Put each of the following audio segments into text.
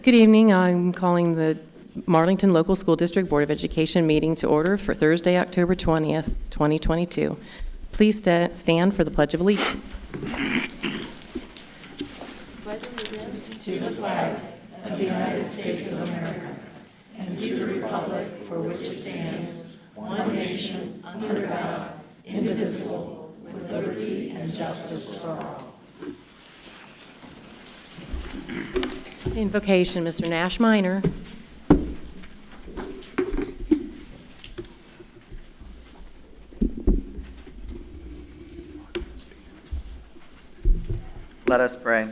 Good evening. I'm calling the Marlington Local School District Board of Education meeting to order for Thursday, October 20th, 2022. Please stand for the Pledge of Allegiance. Pledge allegiance to the flag of the United States of America and to the republic for which it stands, one nation, under God, indivisible, with liberty and justice for all. Invocation, Mr. Nash Minor. Let us pray.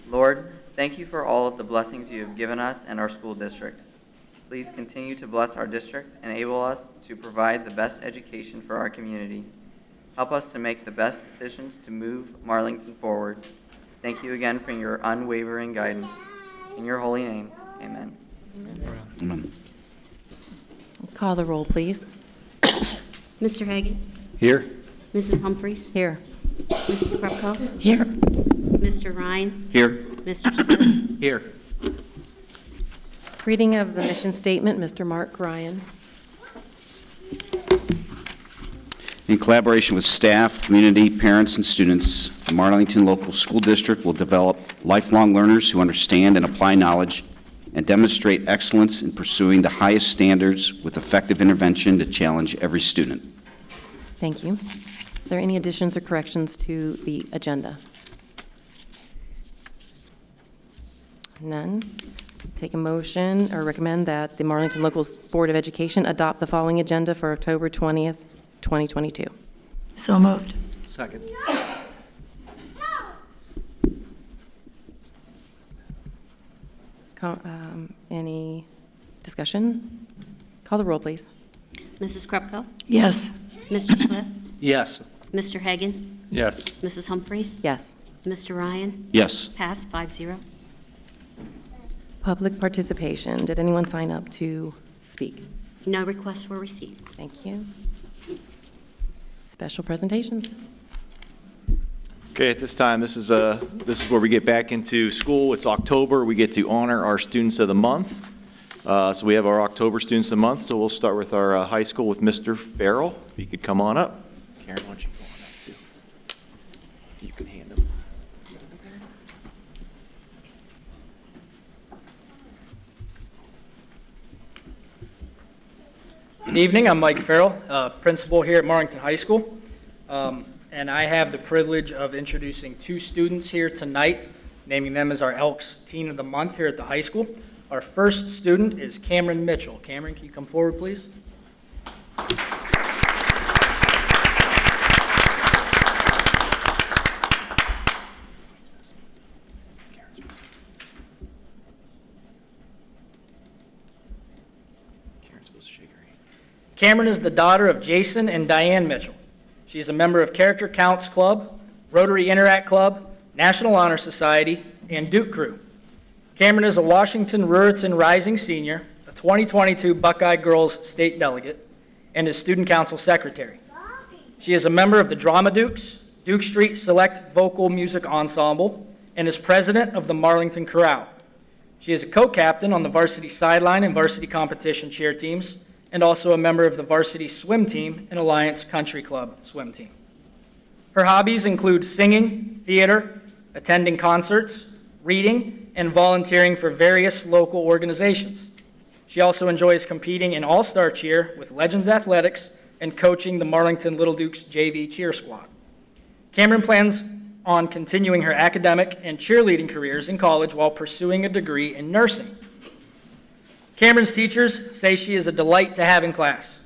Lord, thank you for all of the blessings you have given us and our school district. Please continue to bless our district and enable us to provide the best education for our community. Help us to make the best decisions to move Marlington forward. Thank you again for your unwavering guidance. In your holy name, amen. Amen. Call the roll, please. Mr. Hagan? Here. Mrs. Humphries? Here. Mrs. Krupko? Here. Mr. Ryan? Here. Mr. Smith? Here. Reading of the mission statement, Mr. Mark Ryan. In collaboration with staff, community, parents, and students, the Marlington Local School District will develop lifelong learners who understand and apply knowledge and demonstrate excellence in pursuing the highest standards with effective intervention to challenge every student. Thank you. Are there any additions or corrections to the agenda? None. Take a motion or recommend that the Marlington Local Board of Education adopt the following agenda for October 20th, 2022. So moved. Second. Any discussion? Call the roll, please. Mrs. Krupko? Yes. Mr. Smith? Yes. Mr. Hagan? Yes. Mrs. Humphries? Yes. Mr. Ryan? Yes. Passed 5-0. Public participation. Did anyone sign up to speak? No requests were received. Thank you. Special presentations. Okay, at this time, this is where we get back into school. It's October. We get to honor our Students of the Month. So we have our October Students of the Month. So we'll start with our high school with Mr. Farrell. If you could come on up. Karen, why don't you come on up too? You can hand them. Good evening, I'm Mike Farrell, principal here at Marlington High School, and I have the privilege of introducing two students here tonight, naming them as our Elks Teen of the Month here at the high school. Our first student is Cameron Mitchell. Cameron, can you come forward, please? Cameron is the daughter of Jason and Diane Mitchell. She is a member of Character Counts Club, Rotary Interact Club, National Honor Society, and Duke Crew. Cameron is a Washington Ruritan Rising Senior, a 2022 Buckeye Girls State Delegate, and is Student Council Secretary. She is a member of the Drama Dukes, Duke Street Select Vocal Music Ensemble, and is president of the Marlington Chorale. She is a co-captain on the varsity sideline and varsity competition cheer teams, and also a member of the varsity swim team and Alliance Country Club swim team. Her hobbies include singing, theater, attending concerts, reading, and volunteering for various local organizations. She also enjoys competing in all-star cheer with Legends Athletics and coaching the Marlington Little Dukes JV cheer squad. Cameron plans on continuing her academic and cheerleading careers in college while pursuing a degree in nursing. Cameron's teachers say she is a delight to have in class.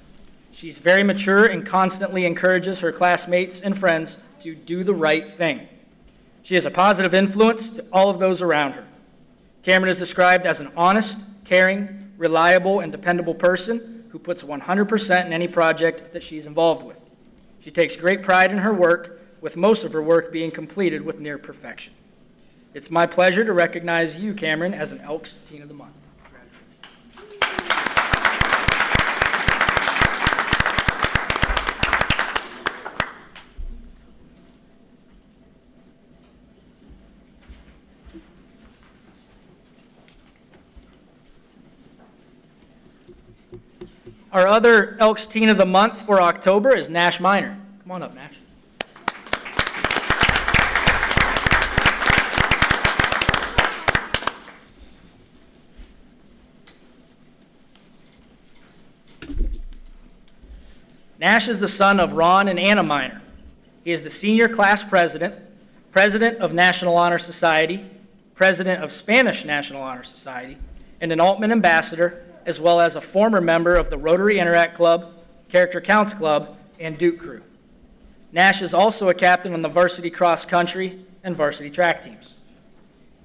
She's very mature and constantly encourages her classmates and friends to do the right thing. She is a positive influence to all of those around her. Cameron is described as an honest, caring, reliable, and dependable person who puts 100% in any project that she's involved with. She takes great pride in her work, with most of her work being completed with near perfection. It's my pleasure to recognize you, Cameron, as an Elks Teen of the Month. Our other Elks Teen of the Month for October is Nash Minor. Come on up, Nash. Nash is the son of Ron and Anna Minor. He is the senior class president, president of National Honor Society, president of Spanish National Honor Society, and an Altman ambassador, as well as a former member of the Rotary Interact Club, Character Counts Club, and Duke Crew. Nash is also a captain on the varsity cross country and varsity track teams.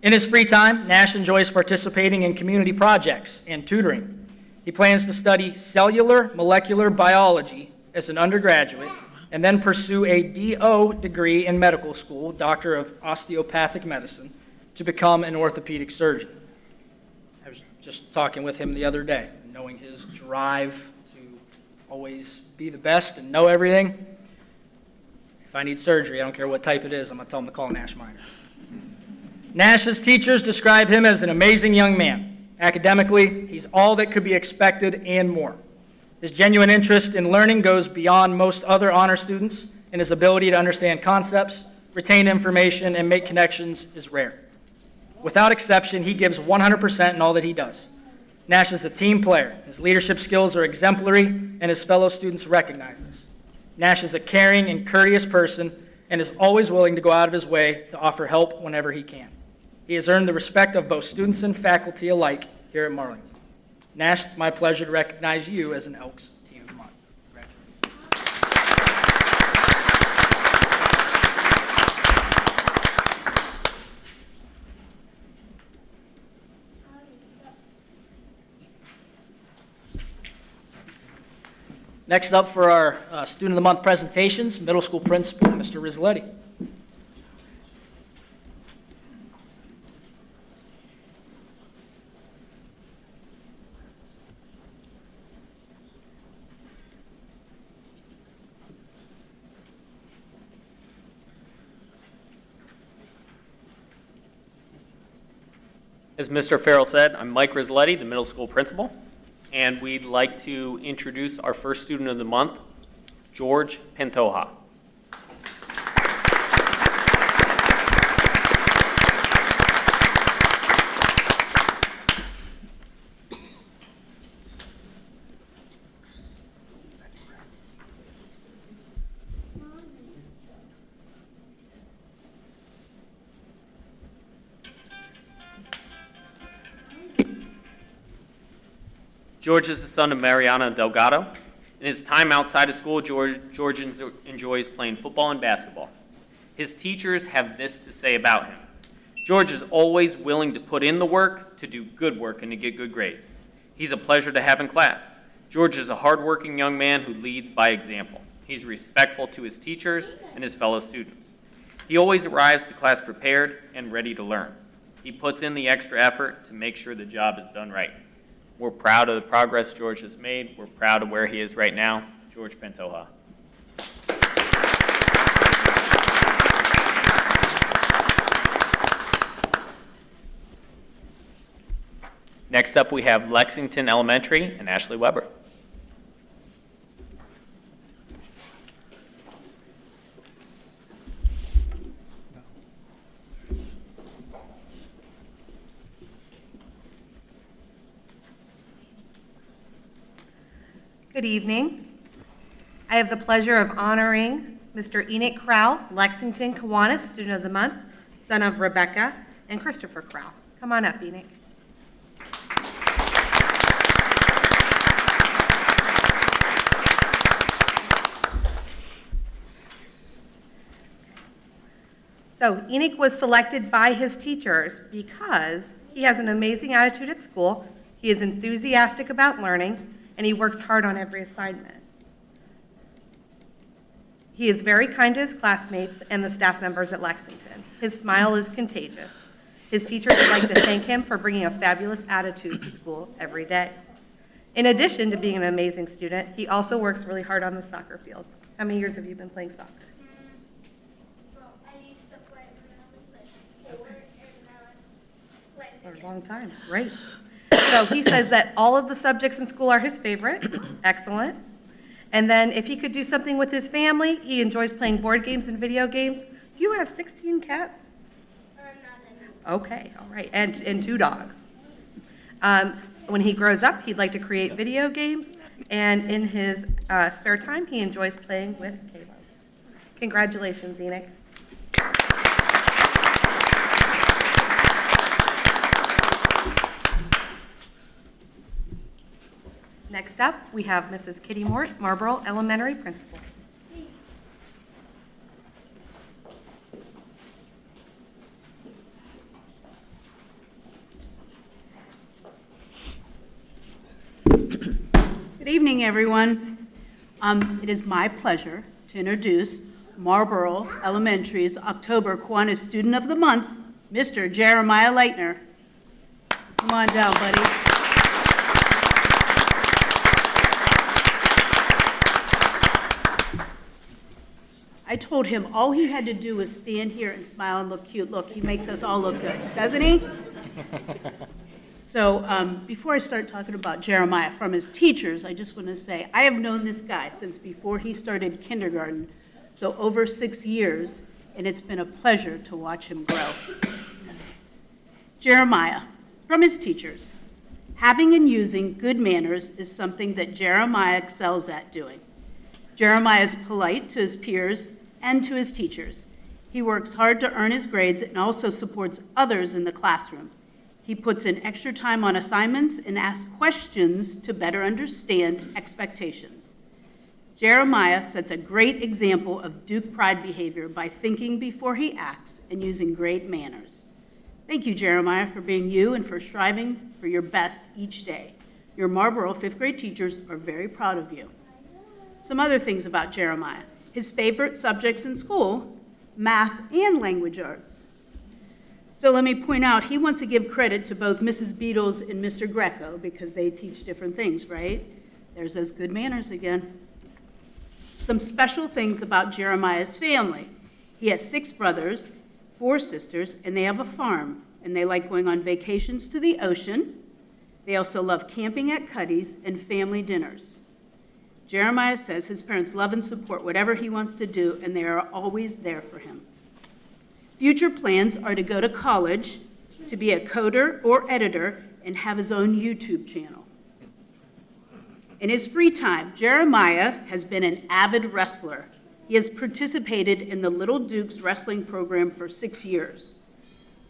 In his free time, Nash enjoys participating in community projects and tutoring. He plans to study cellular molecular biology as an undergraduate and then pursue a DO degree in medical school, Doctor of Osteopathic Medicine, to become an orthopedic surgeon. I was just talking with him the other day, knowing his drive to always be the best and know everything. If I need surgery, I don't care what type it is, I'm going to tell him to call Nash Minor. Nash's teachers describe him as an amazing young man. Academically, he's all that could be expected and more. His genuine interest in learning goes beyond most other honor students, and his ability to understand concepts, retain information, and make connections is rare. Without exception, he gives 100% in all that he does. Nash is a team player. His leadership skills are exemplary, and his fellow students recognize this. Nash is a caring and courteous person and is always willing to go out of his way to offer help whenever he can. He has earned the respect of both students and faculty alike here at Marlington. Nash, it's my pleasure to recognize you as an Elks Teen of the Month. Congratulations. Next up for our Student of the Month presentations, middle school principal, Mr. Rizzoletti. As Mr. Farrell said, I'm Mike Rizzoletti, the middle school principal, and we'd like to introduce our first student of the month, George Pantoja. George is the son of Mariana Delgado. In his time outside of school, George enjoys playing football and basketball. His teachers have this to say about him. George is always willing to put in the work, to do good work, and to get good grades. He's a pleasure to have in class. George is a hardworking young man who leads by example. He's respectful to his teachers and his fellow students. He always arrives to class prepared and ready to learn. He puts in the extra effort to make sure the job is done right. We're proud of the progress George has made. We're proud of where he is right now. George Pantoja. Next up, we have Lexington Elementary and Ashley Weber. Good evening. I have the pleasure of honoring Mr. Enoch Crowell, Lexington Kiwanis Student of the Month, son of Rebecca and Christopher Crowell. Come on up, Enoch. So Enoch was selected by his teachers because he has an amazing attitude at school, he is enthusiastic about learning, and he works hard on every assignment. He is very kind to his classmates and the staff members at Lexington. His smile is contagious. His teachers would like to thank him for bringing a fabulous attitude to school every day. In addition to being an amazing student, he also works really hard on the soccer field. How many years have you been playing soccer? Well, I used to play when I was like 4 and now I'm playing For a long time, right? So So he says that all of the subjects in school are his favorite. Excellent. And then if he could do something with his family, he enjoys playing board games and video games. Do you have 16 cats? Okay, all right, and 2 dogs. When he grows up, he'd like to create video games, and in his spare time, he enjoys playing with Caleb. Congratulations, Enoch. Next up, we have Mrs. Kitty Mort, Marlboro Elementary Principal. Good evening, everyone. It is my pleasure to introduce Marlboro Elementary's October Kiwanis Student of the Month, Mr. Jeremiah Leitner. Come on down, buddy. I told him all he had to do was stand here and smile and look cute. Look, he makes us all look good, doesn't he? So before I start talking about Jeremiah from his teachers, I just want to say I have known this guy since before he started kindergarten, so over 6 years, and it's been a pleasure to watch him grow. Jeremiah, from his teachers, having and using good manners is something that Jeremiah excels at doing. Jeremiah is polite to his peers and to his teachers. He works hard to earn his grades and also supports others in the classroom. He puts in extra time on assignments and asks questions to better understand expectations. Jeremiah sets a great example of Duke pride behavior by thinking before he acts and using great manners. Thank you, Jeremiah, for being you and for striving for your best each day. Your Marlboro 5th grade teachers are very proud of you. Some other things about Jeremiah. His favorite subjects in school, math and language arts. So let me point out, he wants to give credit to both Mrs. Beatles and Mr. Greco because they teach different things, right? There's those good manners again. Some special things about Jeremiah's family. He has 6 brothers, 4 sisters, and they have a farm, and they like going on vacations to the ocean. They also love camping at Cuddy's and family dinners. Jeremiah says his parents love and support whatever he wants to do, and they are always there for him. Future plans are to go to college, to be a coder or editor, and have his own YouTube channel. In his free time, Jeremiah has been an avid wrestler. He has participated in the Little Dukes wrestling program for 6 years.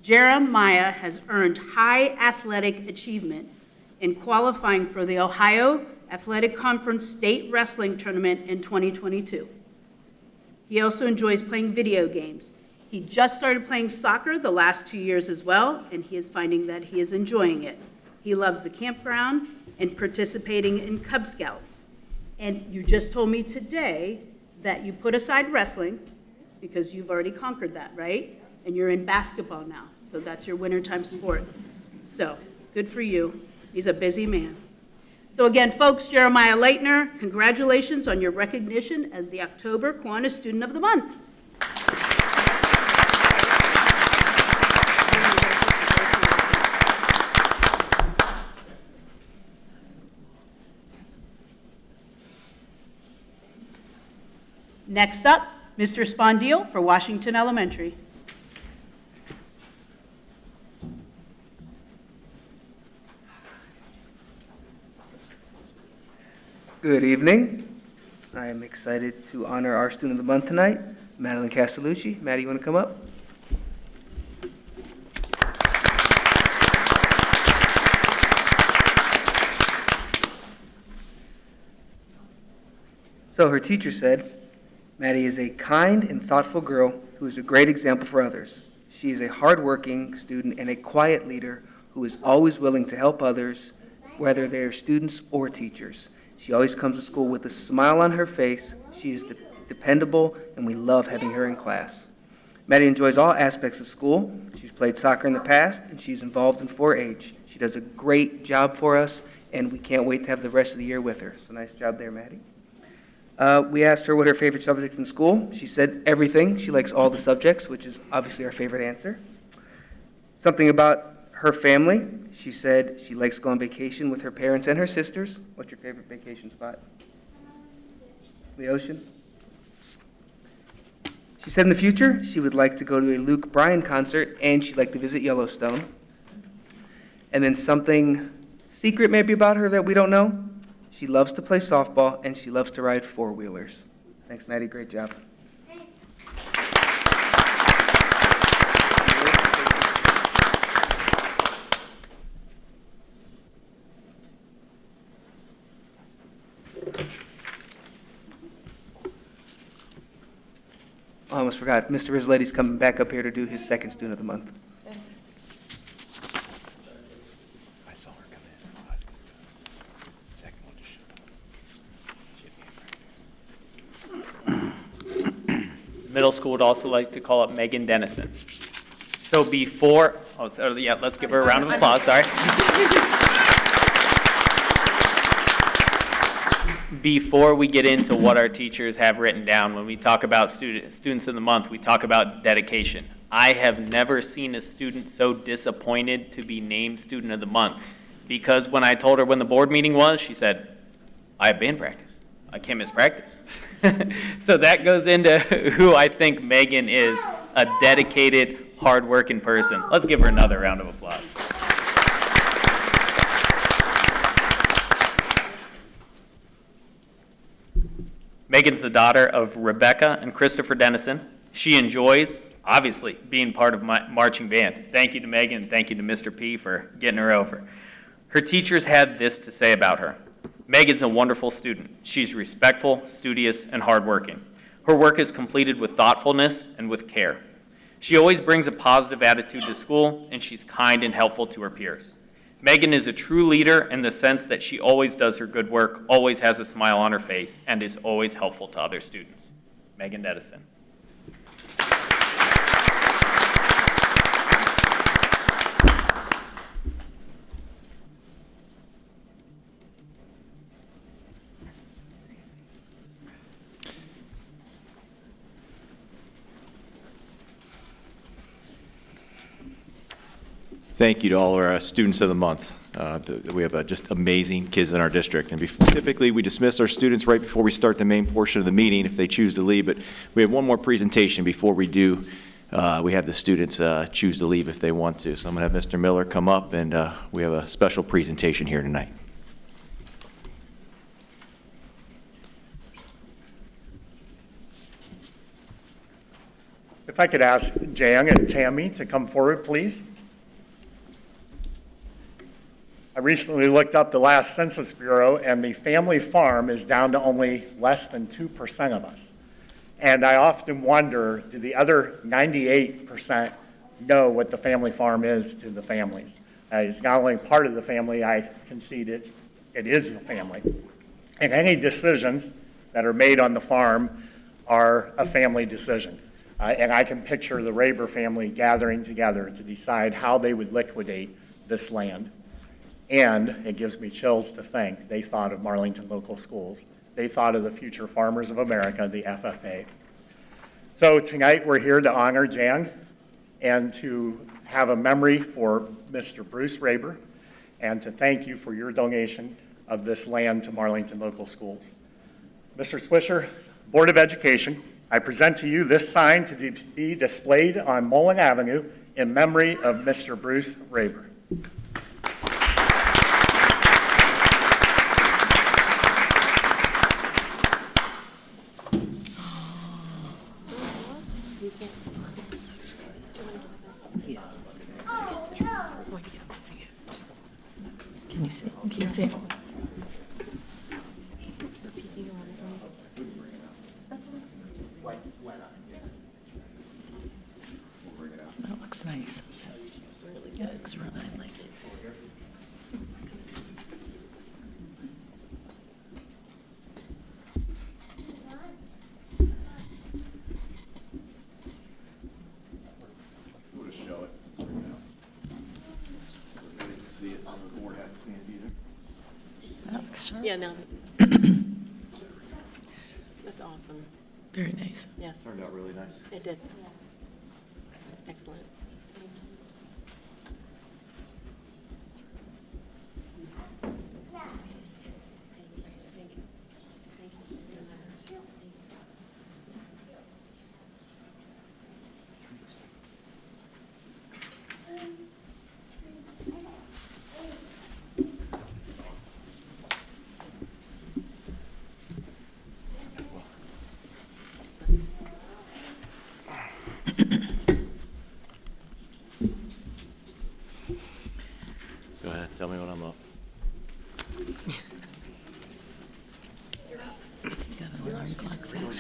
Jeremiah has earned high athletic achievement in qualifying for the Ohio Athletic Conference State Wrestling Tournament in 2022. He also enjoys playing video games. He just started playing soccer the last 2 years as well, and he is finding that he is enjoying it. He loves the campground and participating in Cub Scouts. And you just told me today that you put aside wrestling because you've already conquered that, right? And you're in basketball now, so that's your wintertime sport. So, good for you. He's a busy man. So again, folks, Jeremiah Leitner, congratulations on your recognition as the October Kiwanis Student of the Month. Next up, Mr. Spondil for Washington Elementary. Good evening. I am excited to honor our Student of the Month tonight, Madeline Castellucci. Maddie, you want to come up? So her teacher said, Maddie is a kind and thoughtful girl who is a great example for others. She is a hardworking student and a quiet leader who is always willing to help others, whether they are students or teachers. She always comes to school with a smile on her face. She is dependable, and we love having her in class. Maddie enjoys all aspects of school. She's played soccer in the past, and she's involved in 4-H. She does a great job for us, and we can't wait to have the rest of the year with her. So nice job there, Maddie. We asked her what her favorite subject in school. She said everything. She likes all the subjects, which is obviously our favorite answer. Something about Her family, she said she likes to go on vacation with her parents and her sisters. What's your favorite vacation spot? The ocean? She said in the future, she would like to go to a Luke Bryan concert, and she'd like to visit Yellowstone. And then something secret maybe about her that we don't know. She loves to play softball, and she loves to ride four-wheelers. Thanks, Maddie. Great job. I almost forgot. Mr. Rizzoletti's coming back up here to do his second Student of the Month. I saw her come in. Middle school would also like to call up Megan Dennison. So before, yeah, let's give her a round of applause, sorry. Before we get into what our teachers have written down, when we talk about students of the month, we talk about dedication. I have never seen a student so disappointed to be named student of the month, because when I told her when the board meeting was, she said, I have band practice. I can't miss practice. So that goes into who I think Megan is, a dedicated, hardworking person. Let's give her another round of applause. Megan's the daughter of Rebecca and Christopher Dennison. She enjoys, obviously, being part of my marching band. Thank you to Megan, thank you to Mr. P for getting her over. Her teachers had this to say about her. Megan's a wonderful student. She's respectful, studious, and hardworking. Her work is completed with thoughtfulness and with care. She always brings a positive attitude to school, and she's kind and helpful to her peers. Megan is a true leader in the sense that she always does her good work, always has a smile on her face, and is always helpful to other students. Megan Dennison. Thank you to all our students of the month. We have just amazing kids in our district. And typically, we dismiss our students right before we start the main portion of the meeting if they choose to leave. But we have one more presentation before we do. We have the students choose to leave if they want to. So I'm going to have Mr. Miller come up, and we have a special presentation here tonight. If I could ask Jang and Tammy to come forward, please. I recently looked up the last Census Bureau, and the family farm is down to only less than 2% of us. And I often wonder, do the other 98% know what the family farm is to the families? It's not only part of the family, I concede it is the family. And any decisions that are made on the farm are a family decision. And I can picture the Raber family gathering together to decide how they would liquidate this land. And it gives me chills to think they thought of Marlington Local Schools. They thought of the Future Farmers of America, the FFA. So tonight we're here to honor Jan and to have a memory for Mr. Bruce Raber and to thank you for your donation of this land to Marlington Local Schools. Mr. Swisher, Board of Education, I present to you this sign to be displayed on Moulin Avenue in memory of Mr. Bruce Raber. Can you see? Can you see? That looks nice. Yeah, it looks really nice. Yeah, no. That's awesome. Very nice. Yes. Turned out really nice. It did. Excellent.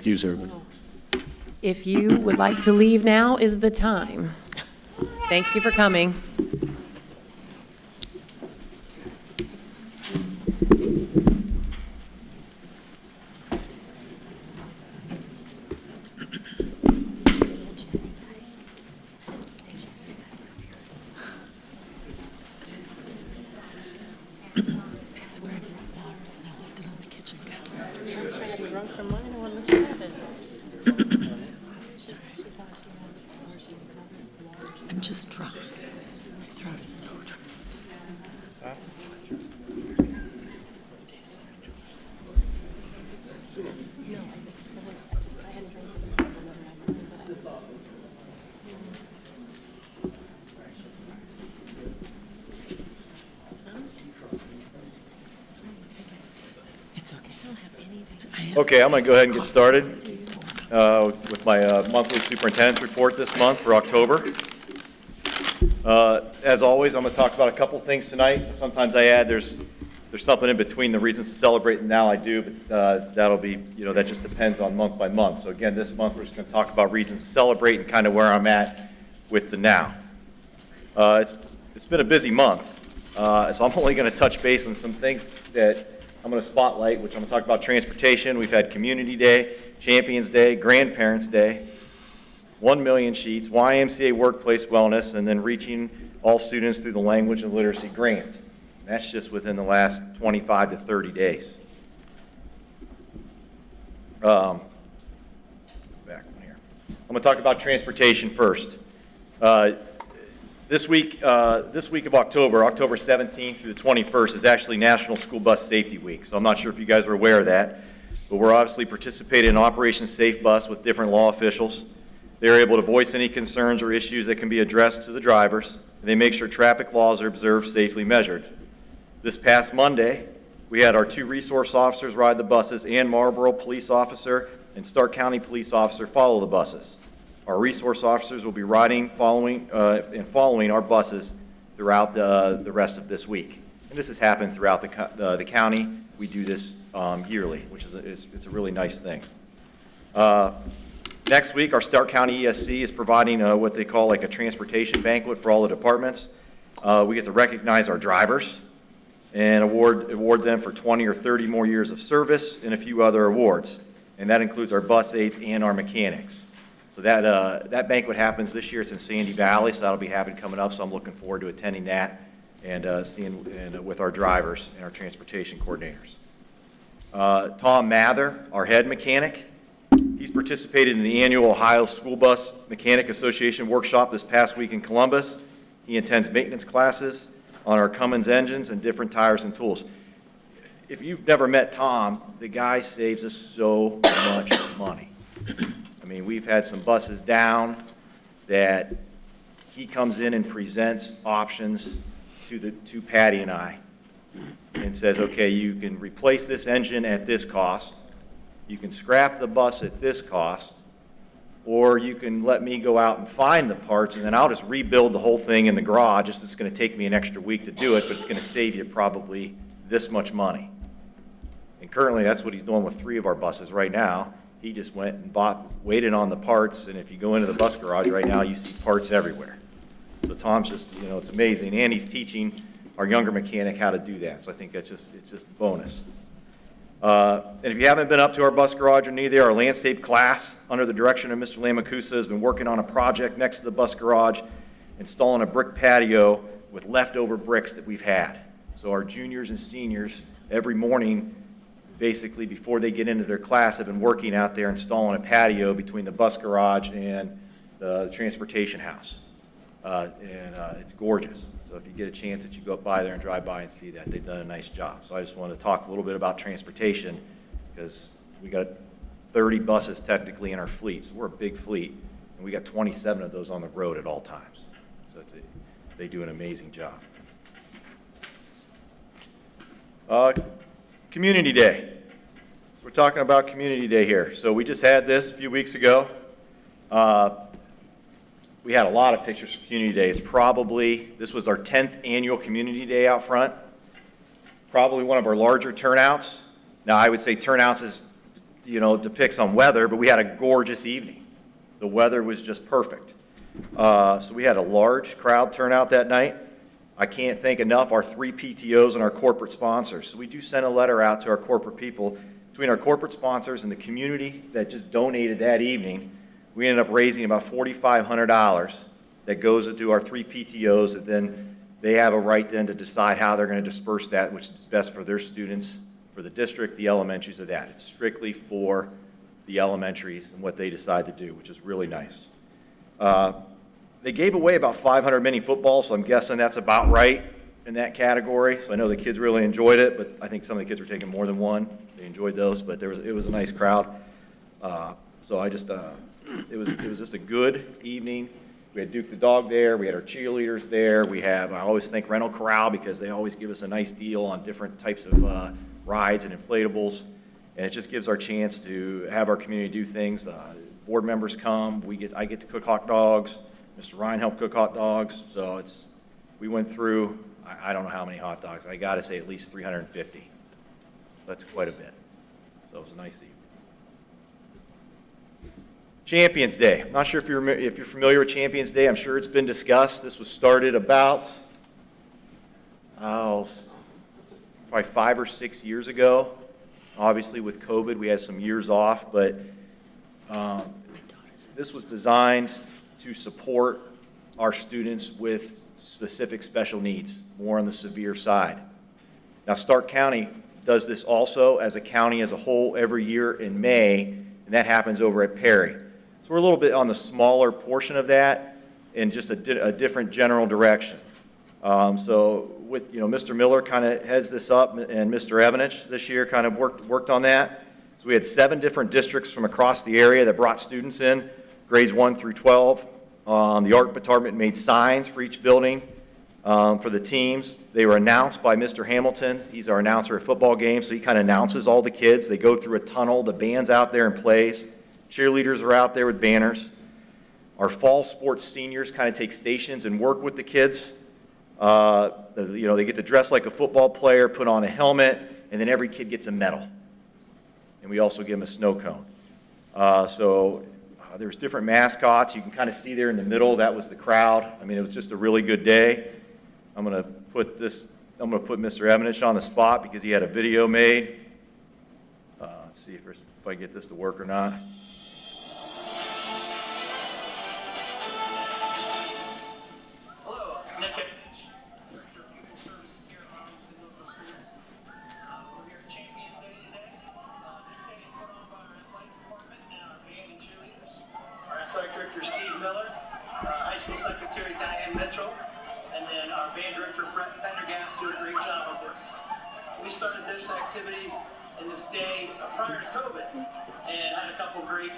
excuse everybody. If you would like to leave, now is the time. Thank you for coming. I'm just dry. My throat is so dry. It's okay. I don't have any. Okay, I'm going to go ahead and get started with my monthly superintendent's report this month for October. As always, I'm going to talk about a couple things tonight. Sometimes I add there's something in between the reasons to celebrate and now I do, but that'll be, that just depends on month by month. So again, this month we're just going to talk about reasons to celebrate and kind of where I'm at with the now. It's been a busy month, so I'm only going to touch base on some things that I'm going to spotlight, which I'm going to talk about transportation. We've had Community Day, Champions Day, Grandparents' Day, 1 million sheets, YMCA Workplace Wellness, and then reaching all students through the Language and Literacy Grant. And that's just within the last 25 to 30 days. Back one here. I'm going to talk about transportation first. This week of October 17th through the 21st, is actually National School Bus Safety Week. So I'm not sure if you guys were aware of that, but we're obviously participating in Operation Safe Bus with different law officials. They're able to voice any concerns or issues that can be addressed to the drivers, and they make sure traffic laws are observed, safely measured. This past Monday, we had our 2 resource officers ride the buses, and Marlboro police officer and Stark County police officer follow the buses. Our resource officers will be riding, following our buses throughout the rest of this week. And this has happened throughout the county. We do this yearly, which is it's a really nice thing. Next week, our Stark County ESC is providing what they call like a transportation banquet for all the departments. We get to recognize our drivers and award them for 20 or 30 more years of service and a few other awards. And that includes our bus aides and our mechanics. So that banquet happens this year. It's in Sandy Valley, so that'll be happening coming up. So I'm looking forward to attending that and seeing with our drivers and our transportation coordinators. Tom Mather, our head mechanic, he's participated in the annual Ohio School Bus Mechanic Association workshop this past week in Columbus. He attends maintenance classes on our Cummins engines and different tires and tools. If you've never met Tom, the guy saves us so much money. I mean, we've had some buses down that he comes in and presents options to Patty and I and says, okay, you can replace this engine at this cost, you can scrap the bus at this cost, or you can let me go out and find the parts and then I'll just rebuild the whole thing in the garage. It's going to take me an extra week to do it, but it's going to save you probably this much money. And currently that's what he's doing with 3 of our buses right now. He just went and waited on the parts, and if you go into the bus garage right now, you see parts everywhere. So Tom's just, it's amazing, and he's teaching our younger mechanic how to do that. So I think it's just a bonus. And if you haven't been up to our bus garage or near there, our landscape class, under the direction of Mr. Lamacusa, has been working on a project next to the bus garage, installing a brick patio with leftover bricks that we've had. So our juniors and seniors, every morning, basically before they get into their class, have been working out there installing a patio between the bus garage and the transportation house. It's gorgeous. So if you get a chance that you go up by there and drive by and see that, they've done a nice job. So I just wanted to talk a little bit about transportation because we got 30 buses technically in our fleet. So we're a big fleet, and we got 27 of those on the road at all times. So they do an amazing job. Community Day. So we're talking about Community Day here. So we just had this a few weeks ago. We had a lot of pictures for Community Day. This was our 10th annual Community Day out front. Probably one of our larger turnouts. Now I would say turnouts is depict some weather, but we had a gorgeous evening. The weather was just perfect. So we had a large crowd turnout that night. I can't thank enough our 3 PTOs and our corporate sponsors. So we do send a letter out to our corporate people. Between our corporate sponsors and the community that just donated that evening, we ended up raising about $4,500 that goes into our 3 PTOs, that then they have a right then to decide how they're going to disperse that, which is best for their students, for the district, the elementaries of that. It's strictly for the elementaries and what they decide to do, which is really nice. They gave away about 500 mini footballs, so I'm guessing that's about right in that category. So I know the kids really enjoyed it, but I think some of the kids were taking more than one. They enjoyed those, but it was a nice crowd. So I just, it was just a good evening. We had Duke the dog there. We had our cheerleaders there. I always thank Rental Corral because they always give us a nice deal on different types of rides and inflatables. And it just gives our chance to have our community do things. Board members come. I get to cook hot dogs. Mr. Ryan helped cook hot dogs. So we went through, I don't know how many hot dogs. I got to say at least 350. That's quite a bit. So it was a nice evening. Champions Day. I'm not sure if you're familiar with Champions Day. I'm sure it's been discussed. This was started about, probably 5 or 6 years ago. Obviously, with COVID, we had some years off, but this was designed to support our students with specific special needs, more on the severe side. Now, Stark County does this also as a county as a whole every year in May, and that happens over at Perry. So we're a little bit on the smaller portion of that in just a different general direction. So with, Mr. Miller kind of heads this up, and Mr. Evanich this year kind of worked on that. So we had 7 different districts from across the area that brought students in, grades 1 through 12. The art department made signs for each building for the teams. They were announced by Mr. Hamilton. He's our announcer at football games, so he kind of announces all the kids. They go through a tunnel. The band's out there and plays. Cheerleaders are out there with banners. Our fall sports seniors kind of take stations and work with the kids. They get to dress like a football player, put on a helmet, and then every kid gets a medal. And we also give them a snow cone. There's different mascots. You can kind of see there in the middle, that was the crowd. I mean, it was just a really good day. I'm going to put Mr. Evanich on the spot because he had a video made. Let's see if I get this to work or not. Hello, Nick Evanich, Director of Pupil Services here at Marlington Local Schools. We're here at Champion Day today. This day is put on by our athletic department and our band and cheerleaders. Our athletic director, Steve Miller, high school secretary, Diane Mitchell, and then our band director, Brett Pendergast, do a great job of this. We started this activity and this day prior to COVID and had a couple great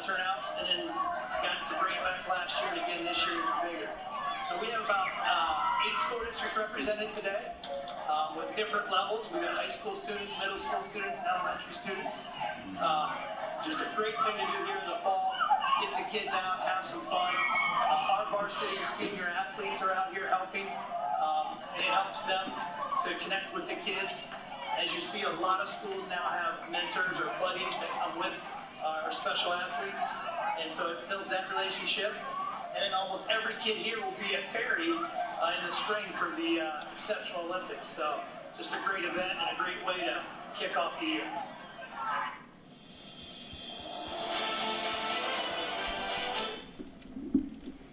turnouts, and then got to bring it back last year, and again this year even bigger. So we have about 8 school districts represented today with different levels. We've got high school students, middle school students, and elementary students. Just a great thing to do here in the fall. Get the kids out, have some fun. Our varsity senior athletes are out here helping, and it helps them to connect with the kids. As you see, a lot of schools now have mentors or buddies that come with our special athletes, and so it builds that relationship. And then almost every kid here will be at Perry in the spring for the Exceptional Olympics. So just a great event and a great way to kick off the year.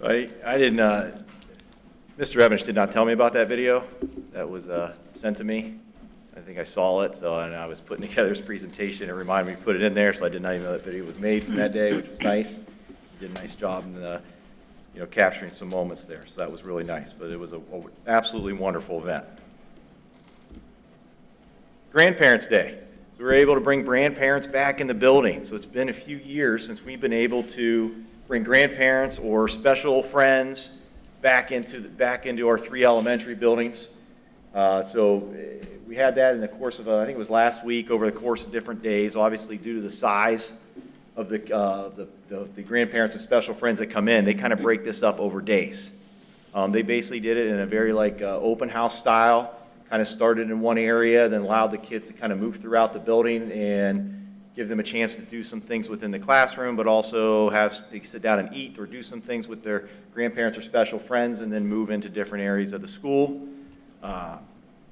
I didn't, Mr. Evans did not tell me about that video that was sent to me. I think I saw it, and I was putting together this presentation. It reminded me to put it in there, so I did not even know that video was made from that day, which was nice. He did a nice job in capturing some moments there, so that was really nice. But it was an absolutely wonderful event. Grandparents' Day. So we were able to bring grandparents back in the building. So it's been a few years since we've been able to bring grandparents or special friends back into our 3 elementary buildings. So we had that in the course of, I think it was last week, over the course of different days, obviously due to the size of the grandparents and special friends that come in. They kind of break this up over days. They basically did it in a very open house style, kind of started in one area, then allowed the kids to kind of move throughout the building and give them a chance to do some things within the classroom, but also they sit down and eat or do some things with their grandparents or special friends, and then move into different areas of the school.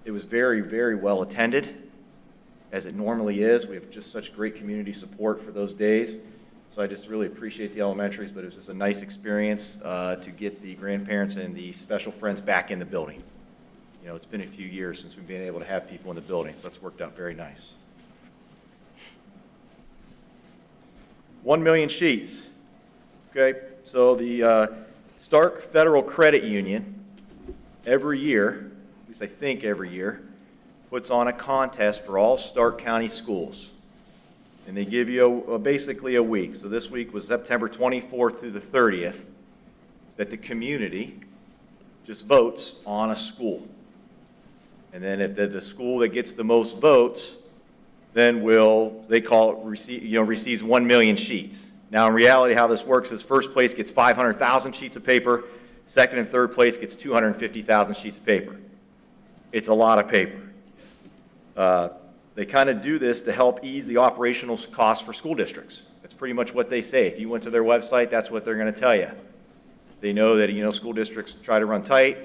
It was very, very well attended, as it normally is. We have just such great community support for those days. So I just really appreciate the elementaries, but it was just a nice experience to get the grandparents and the special friends back in the building. You know, it's been a few years since we've been able to have people in the building, so it's worked out very nice. 1 million sheets. Okay, so the Stark Federal Credit Union, every year, at least I think every year, puts on a contest for all Stark County schools. And they give you basically a week. So this week was September 24th through the 30th, that the community just votes on a school. And then if the school that gets the most votes, then receives 1 million sheets. Now in reality, how this works is first place gets 500,000 sheets of paper, second and third place gets 250,000 sheets of paper. It's a lot of paper. They kind of do this to help ease the operational costs for school districts. That's pretty much what they say. If you went to their website, that's what they're going to tell you. They know that, school districts try to run tight.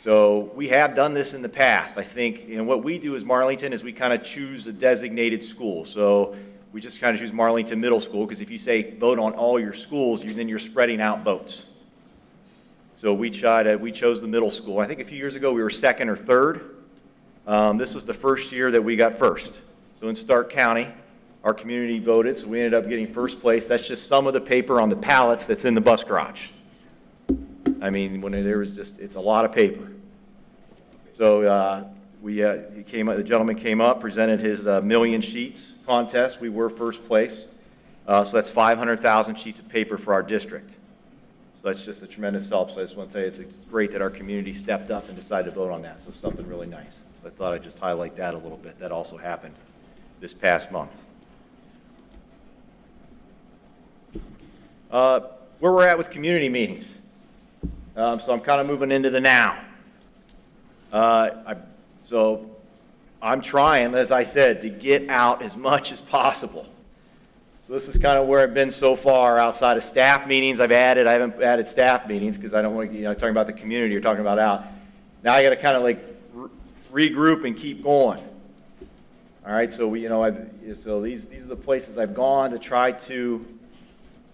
So we have done this in the past. I think, what we do as Marlington is we kind of choose a designated school. So we just kind of choose Marlington Middle School, because if you say vote on all your schools, then you're spreading out votes. So we chose the middle school. I think a few years ago we were second or third. This was the first year that we got first. So in Stark County, our community voted, so we ended up getting first place. That's just some of the paper on the pallets that's in the bus garage. I mean, it's a lot of paper. So the gentleman came up, presented his million sheets contest. We were first place. So that's 500,000 sheets of paper for our district. So that's just a tremendous help. So I just want to tell you, it's great that our community stepped up and decided to vote on that. So it's something really nice. So I thought I'd just highlight that a little bit. That also happened this past month. Where we're at with community meetings. So I'm kind of moving into the now. So I'm trying, as I said, to get out as much as possible. So this is kind of where I've been so far. Outside of staff meetings, I haven't added staff meetings because I don't want to, talking about the community or talking about out. Now I got to kind of regroup and keep going. All right, so so these are the places I've gone to try to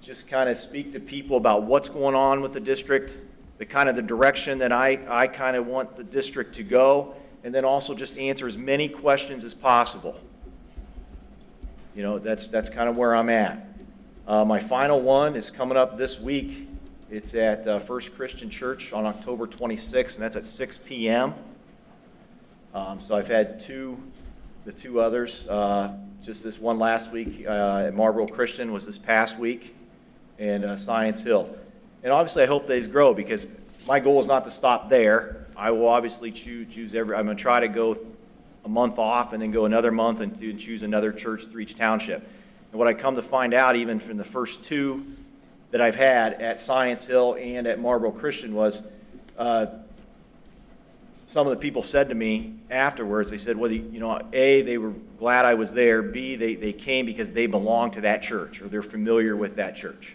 just kind of speak to people about what's going on with the district, the kind of the direction that I kind of want the district to go, and then also just answer as many questions as possible. That's kind of where I'm at. My final one is coming up this week. It's at First Christian Church on October 26th, and that's at 6 p.m. So I've had the two others. Just this one last week at Marlboro Christian was this past week, and Science Hill. And obviously I hope these grow, because my goal is not to stop there. I will obviously choose I'm going to try to go a month off and then go another month and choose another church through each township. And what I come to find out, even from the first two that I've had at Science Hill and at Marlboro Christian, was some of the people said to me afterwards, they said, well, A, they were glad I was there. B, they came because they belong to that church or they're familiar with that church.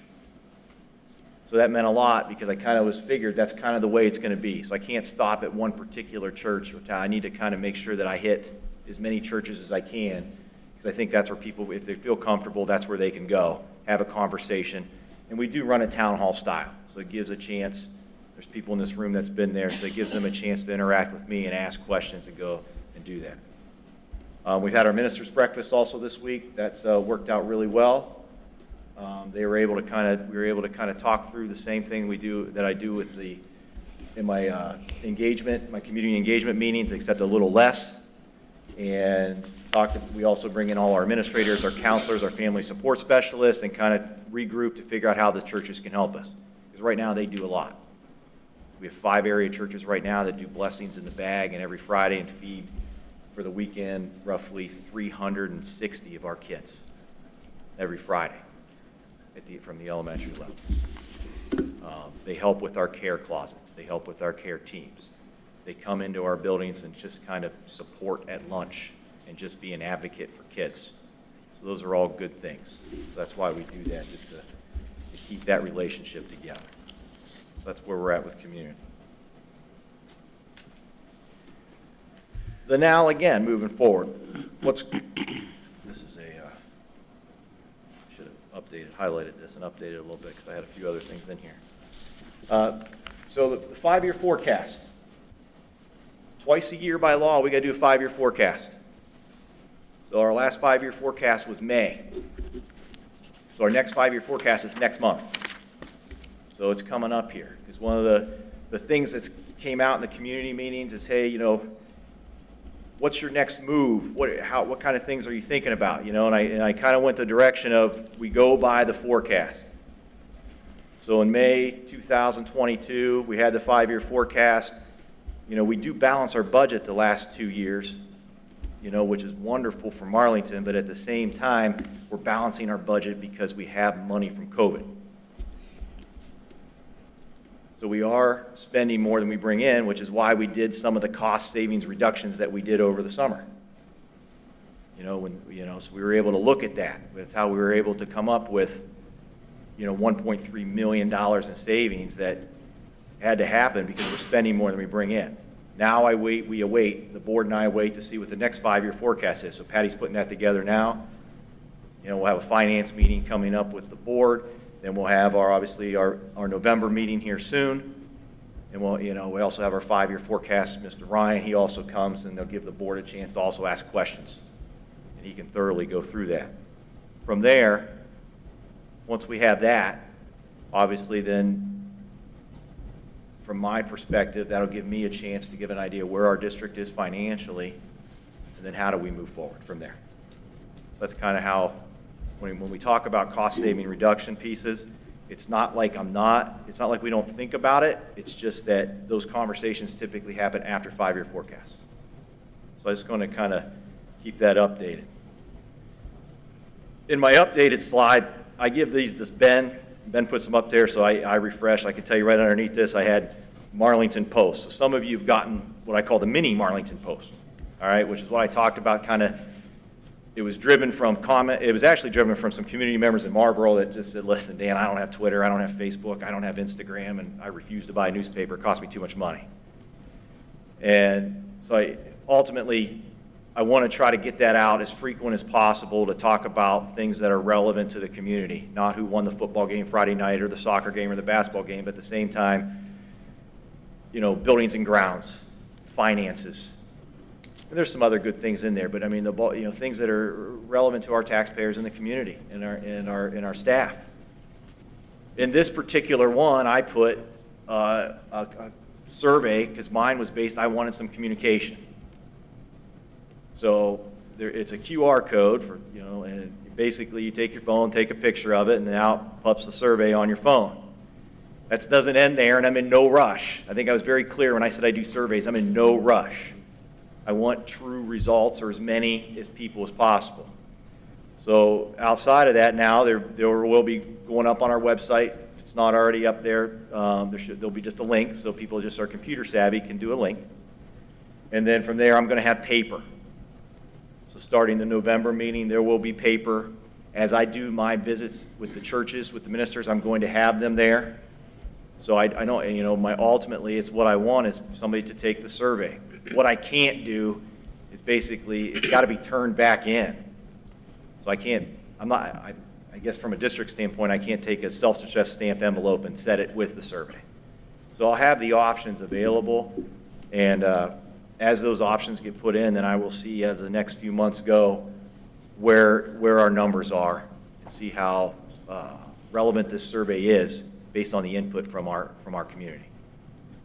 So that meant a lot, because I kind of figured that's kind of the way it's going to be. So I can't stop at one particular church or town. I need to kind of make sure that I hit as many churches as I can, because I think that's where people, if they feel comfortable, that's where they can go, have a conversation. And we do run a town hall style, so it gives a chance. There's people in this room that's been there, so it gives them a chance to interact with me and ask questions and go and do that. We've had our minister's breakfast also this week. That's worked out really well. We were able to kind of talk through the same thing that I do in my my community engagement meetings, except a little less. And we also bring in all our administrators, our counselors, our family support specialists, and kind of regroup to figure out how the churches can help us. Because right now they do a lot. We have 5 area churches right now that do blessings in the bag, and every Friday, and feed for the weekend roughly 360 of our kids every Friday from the elementary level. They help with our care closets. They help with our care teams. They come into our buildings and just kind of support at lunch and just be an advocate for kids. So those are all good things. That's why we do that, just to keep that relationship together. That's where we're at with community. The now, again, moving forward, this is should have highlighted this and updated a little bit because I had a few other things in here. So the 5-year forecast. Twice a year by law, we got to do a 5-year forecast. So our last 5-year forecast was May. So our next 5-year forecast is next month. So it's coming up here. Because one of the things that came out in the community meetings is, hey, what's your next move? What kind of things are you thinking about? And I kind of went the direction of we go by the forecast. So in May 2022, we had the 5-year forecast. We do balance our budget the last 2 years, which is wonderful for Marlington, but at the same time, we're balancing our budget because we have money from COVID. So we are spending more than we bring in, which is why we did some of the cost savings reductions that we did over the summer. So we were able to look at that. That's how we were able to come up with, $1.3 million in savings that had to happen because we're spending more than we bring in. Now we await, the board and I wait to see what the next 5-year forecast is. So Patty's putting that together now. We'll have a finance meeting coming up with the board. Then we'll have obviously our November meeting here soon. And we also have our 5-year forecast. Mr. Ryan, he also comes and they'll give the board a chance to also ask questions. And he can thoroughly go through that. From there, once we have that, obviously then, from my perspective, that'll give me a chance to give an idea where our district is financially, and then how do we move forward from there. So that's kind of how, when we talk about cost-saving reduction pieces, it's not like we don't think about it, it's just that those conversations typically happen after 5-year forecasts. So I'm just going to kind of keep that updated. In my updated slide, I give these to Ben. Ben puts them up there, so I refresh. I can tell you right underneath this, I had Marlington Post. So some of you have gotten what I call the mini Marlington Post, all right, which is what I talked about kind of. It was driven from it was actually driven from some community members in Marlboro that just said, listen, Dan, I don't have Twitter, I don't have Facebook, I don't have Instagram, and I refuse to buy a newspaper. It costs me too much money. And so ultimately, I want to try to get that out as frequent as possible to talk about things that are relevant to the community, not who won the football game Friday night or the soccer game or the basketball game, but at the same time, buildings and grounds, finances. And there's some other good things in there, but I mean, things that are relevant to our taxpayers in the community and our staff. In this particular one, I put a survey because mine was based. I wanted some communication. So it's a QR code for and basically you take your phone, take a picture of it, and then out pops the survey on your phone. That doesn't end there, and I'm in no rush. I think I was very clear when I said I do surveys. I'm in no rush. I want true results or as many as people as possible. So outside of that now, there will be going up on our website. If it's not already up there, there'll be just a link, so people just are computer savvy can do a link. And then from there, I'm going to have paper. So starting the November meeting, there will be paper. As I do my visits with the churches, with the ministers, I'm going to have them there. So I know, ultimately, it's what I want is somebody to take the survey. What I can't do is basically, it's got to be turned back in. So I guess from a district standpoint, I can't take a self-addressed stamped envelope and set it with the survey. So I'll have the options available, and as those options get put in, then I will see as the next few months go where our numbers are and see how relevant this survey is based on the input from our community.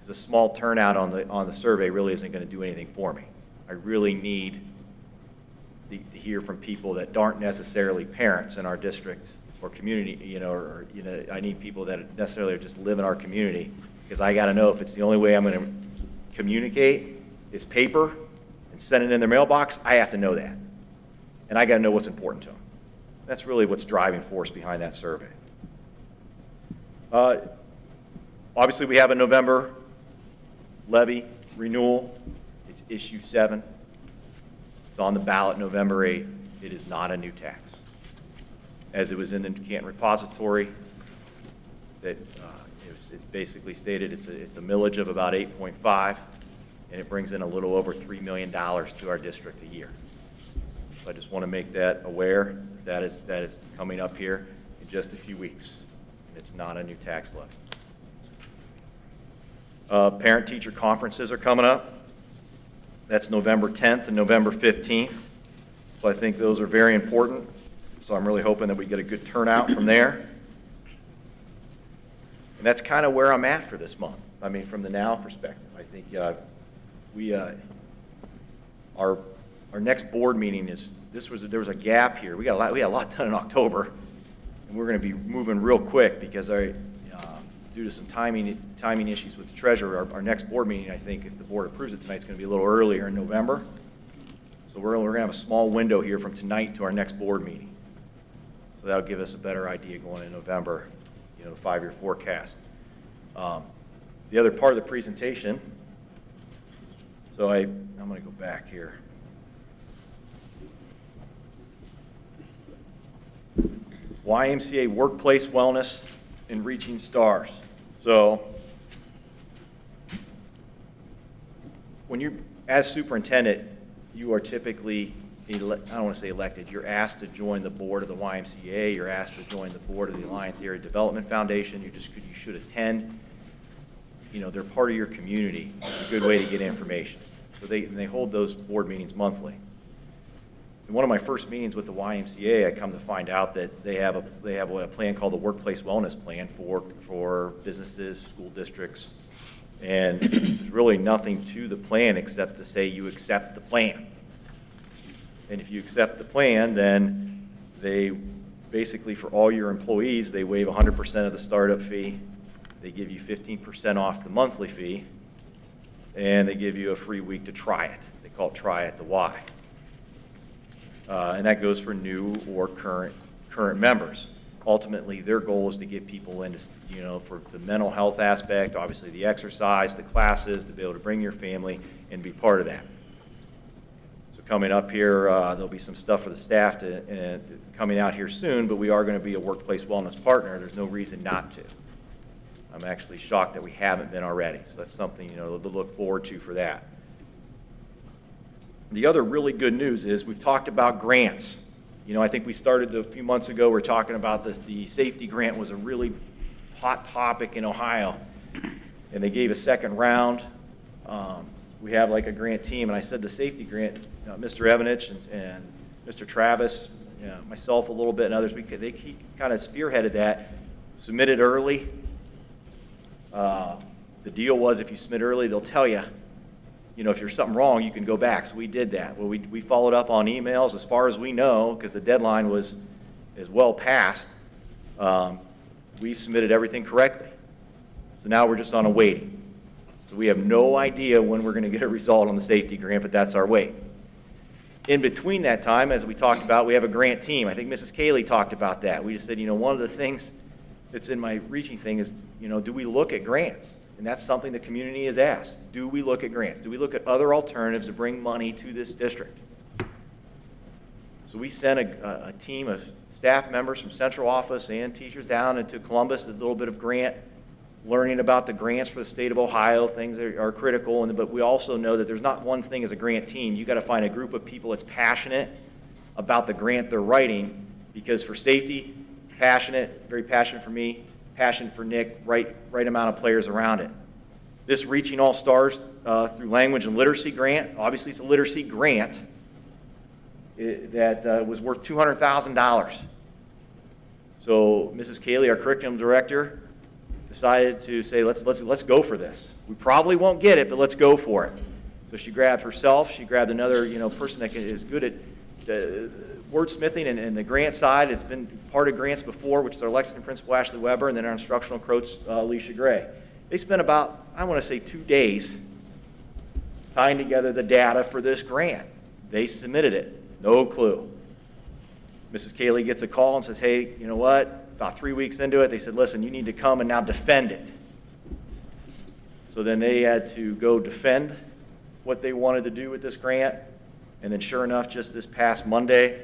Because a small turnout on the survey really isn't going to do anything for me. I really need to hear from people that aren't necessarily parents in our district or community, I need people that necessarily just live in our community, because I got to know if it's the only way I'm going to communicate is paper and send it in their mailbox. I have to know that, and I got to know what's important to them. That's really what's driving force behind that survey. Obviously, we have a November levy renewal. It's issue 7. It's on the ballot November 8th. It is not a new tax. as it was in the Canton repository, that it basically stated it's a millage of about 8.5, and it brings in a little over $3 million to our district a year. So I just want to make that aware. That is coming up here in just a few weeks. It's not a new tax levy. Parent-teacher conferences are coming up. That's November 10th and November 15th. So I think those are very important. So I'm really hoping that we get a good turnout from there. And that's kind of where I'm at for this month. I mean, from the now perspective, I think our next board meeting is, there was a gap here. We had a lot done in October, and we're going to be moving real quick because due to some timing issues with the treasurer, our next board meeting, I think, if the board approves it tonight, is going to be a little earlier in November. So we're going to have a small window here from tonight to our next board meeting. So that'll give us a better idea going in November, the 5-year forecast. The other part of the presentation, so I'm going to go back here. YMCA Workplace Wellness and Reaching Stars. So when you're, as superintendent, you are typically, I don't want to say elected, you're asked to join the board of the YMCA, you're asked to join the board of the Alliance Area Development Foundation, you should attend. They're part of your community. It's a good way to get information. So they hold those board meetings monthly. In one of my first meetings with the YMCA, I come to find out that they have a plan called the Workplace Wellness Plan for businesses, school districts, and there's really nothing to the plan except to say you accept the plan. And if you accept the plan, then they basically, for all your employees, they waive 100% of the startup fee. They give you 15% off the monthly fee, and they give you a free week to try it. They call it Try at the Y. And that goes for new or current members. Ultimately, their goal is to get people into, for the mental health aspect, obviously the exercise, the classes, to be able to bring your family and be part of that. So coming up here, there'll be some stuff for the staff coming out here soon, but we are going to be a workplace wellness partner. There's no reason not to. I'm actually shocked that we haven't been already. So that's something, to look forward to for that. The other really good news is we've talked about grants. I think we started a few months ago, we're talking about this. The safety grant was a really hot topic in Ohio, and they gave a second round. We have like a grant team, and I said the safety grant, Mr. Evanich and Mr. Travis, myself a little bit, and others, he kind of spearheaded that, submitted early. The deal was if you submit early, they'll tell you, if there's something wrong, you can go back. So we did that. Well, we followed up on emails as far as we know, because the deadline was as well past. We submitted everything correctly. So now we're just on a waiting. So we have no idea when we're going to get a result on the safety grant, but that's our wait. In between that time, as we talked about, we have a grant team. I think Mrs. Cayley talked about that. We just said, one of the things that's in my reaching thing is, do we look at grants? And that's something the community has asked. Do we look at grants? Do we look at other alternatives to bring money to this district? So we sent a team of staff members from central office and teachers down into Columbus, a little bit of grant, learning about the grants for the state of Ohio, things that are critical. But we also know that there's not one thing as a grant team. You've got to find a group of people that's passionate about the grant they're writing, because for safety, passionate, very passionate for me, passion for Nick, right amount of players around it. This Reaching All Stars through Language and Literacy grant, obviously it's a literacy grant that was worth $200,000. So Mrs. Cayley, our curriculum director, decided to say, let's go for this. We probably won't get it, but let's go for it. So she grabbed herself, she grabbed another person that is good at wordsmithing and the grant side. It's been part of grants before, which is our Lexington principal, Ashley Weber, and then our instructional coach, Alicia Gray. They spent about, I want to say, 2 days tying together the data for this grant. They submitted it. No clue. Mrs. Cayley gets a call and says, hey, you know what? About 3 weeks into it, they said, listen, you need to come and now defend it. So then they had to go defend what they wanted to do with this grant. And then sure enough, just this past Monday,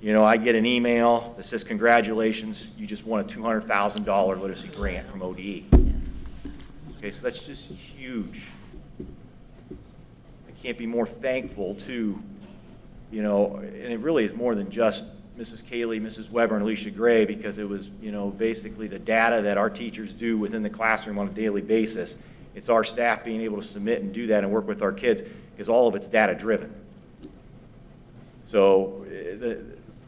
I get an email that says, congratulations, you just won a $200,000 literacy grant from ODE. Okay, so that's just huge. I can't be more thankful to, and it really is more than just Mrs. Cayley, Mrs. Weber, and Alicia Gray, because it was, basically the data that our teachers do within the classroom on a daily basis. It's our staff being able to submit and do that and work with our kids, because all of it's data-driven. So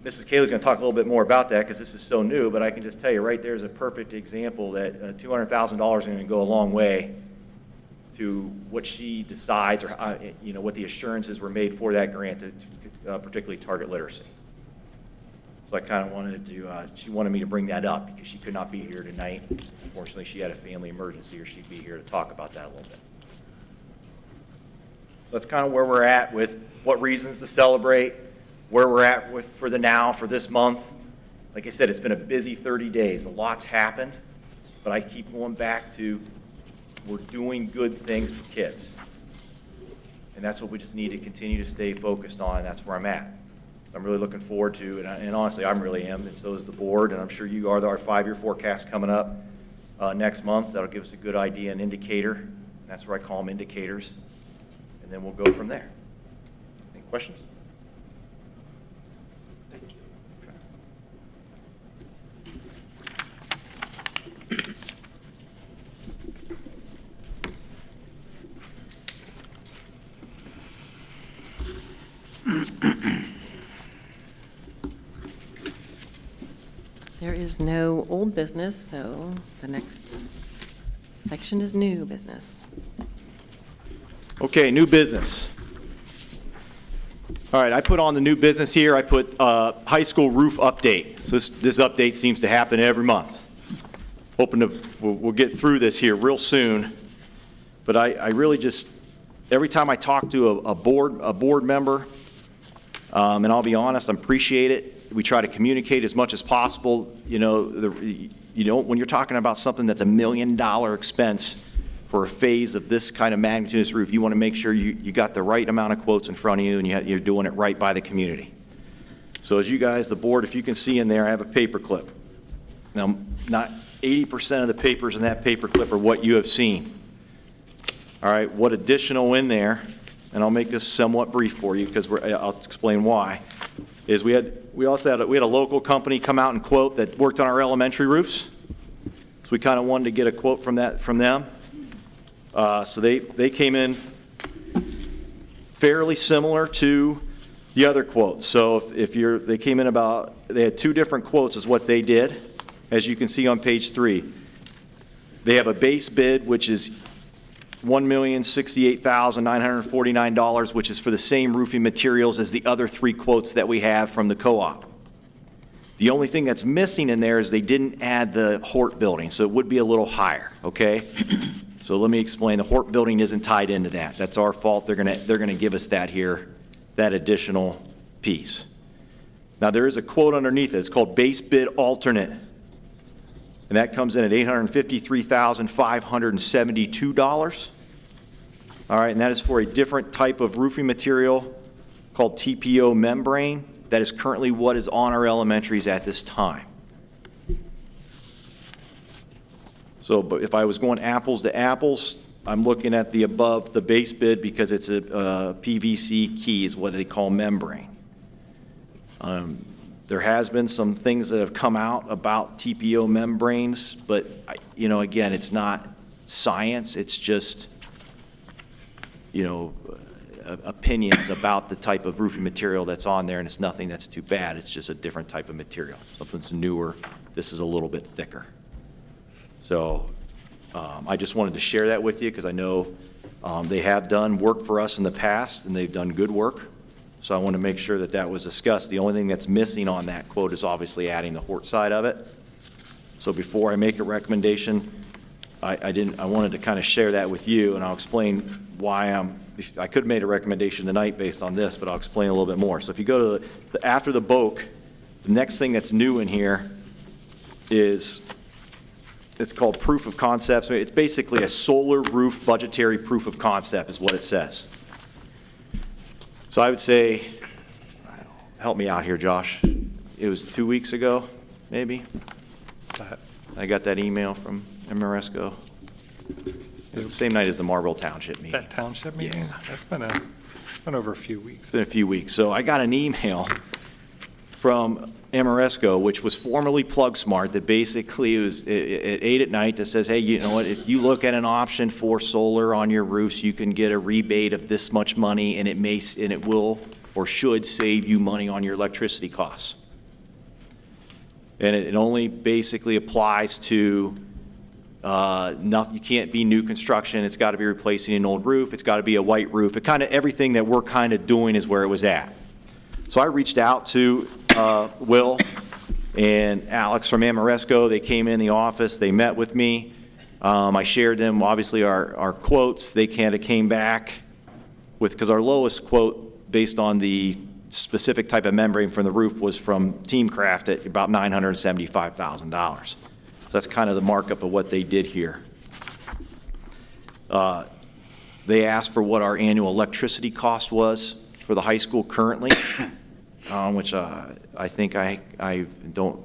Mrs. Cayley's going to talk a little bit more about that because this is so new, but I can just tell you right there is a perfect example that $200,000 is going to go a long way to what she decides, or what the assurances were made for that grant to particularly target literacy. So I kind of wanted to, she wanted me to bring that up because she could not be here tonight. Unfortunately, she had a family emergency, or she'd be here to talk about that a little bit. So that's kind of where we're at with what reasons to celebrate, where we're at with for this month. Like I said, it's been a busy 30 days. A lot's happened, but I keep going back to we're doing good things for kids. And that's what we just need to continue to stay focused on, and that's where I'm at. I'm really looking forward to, and honestly, I really am, and so is the board, and I'm sure you are, our 5-year forecast coming up next month. That'll give us a good idea, an indicator. And that's where I call them indicators. And then we'll go from there. Any questions? Thank you. There is no old business, so the next section is new business. Okay, new business. All right, I put on the new business here. I put high school roof update. So this update seems to happen every month. Hoping we'll get through this here real soon. But I really just, every time I talk to a board member, and I'll be honest, I appreciate it. We try to communicate as much as possible. When you're talking about something that's $1 million expense for a phase of this kind of magnitude, this roof, you want to make sure you got the right amount of quotes in front of you and you're doing it right by the community. So as you guys, the board, if you can see in there, I have a paper clip. Now, not 80% of the papers in that paper clip are what you have seen. All right, what additional in there, and I'll make this somewhat brief for you because I'll explain why, is we had a local company come out and quote that worked on our elementary roofs. So we kind of wanted to get a quote from them. So they came in fairly similar to the other quotes. So they came in they had 2 different quotes is what they did, as you can see on page 3. They have a base bid, which is $1,068,949, which is for the same roofing materials as the other 3 quotes that we have from the co-op. The only thing that's missing in there is they didn't add the Hort building, so it would be a little higher, okay? So let me explain. The Hort building isn't tied into that. That's our fault. They're gonna give us that here, that additional piece. Now there is a quote underneath it. It's called base bid alternate. And that comes in at $853,572. All right, and that is for a different type of roofing material called TPO membrane. That is currently what is on our elementaries at this time. So, but if I was going apples to apples, I'm looking at the above the base bid because it's a PVC key is what they call membrane. There has been some things that have come out about TPO membranes, but again, it's not science. It's just, opinions about the type of roofing material that's on there, and it's nothing that's too bad. It's just a different type of material. Something's newer. This is a little bit thicker. So I just wanted to share that with you because I know they have done work for us in the past, and they've done good work. So I want to make sure that that was discussed. The only thing that's missing on that quote is obviously adding the Hort side of it. So before I make a recommendation, I wanted to kind of share that with you, and I'll explain why I could have made a recommendation tonight based on this, but I'll explain a little bit more. So if you go to after the BOK, the next thing that's new in here is it's called proof of concepts. It's basically a solar roof budgetary proof of concept is what it says. So I would say, help me out here, Josh. it was 2 weeks ago, maybe. I got that email from Amoresco. It was the same night as the Marlboro Township meeting. That township meeting? Yes. That's been over a few weeks. It's been a few weeks. So I got an email from Amoresco, which was formerly Plug Smart, that basically was at 8 at night that says, hey, you know what, if you look at an option for solar on your roofs, you can get a rebate of this much money, and it will or should save you money on your electricity costs. And it only basically applies to you can't be new construction. It's got to be replacing an old roof. It's got to be a white roof. It kind of everything that we're kind of doing is where it was at. So I reached out to Will and Alex from Amoresco. They came in the office. They met with me. I shared them, obviously, our quotes. They kind of came back with, because our lowest quote based on the specific type of membrane from the roof was from Teamcraft at about $975,000. So that's kind of the markup of what they did here. They asked for what our annual electricity cost was for the high school currently, which I think I don't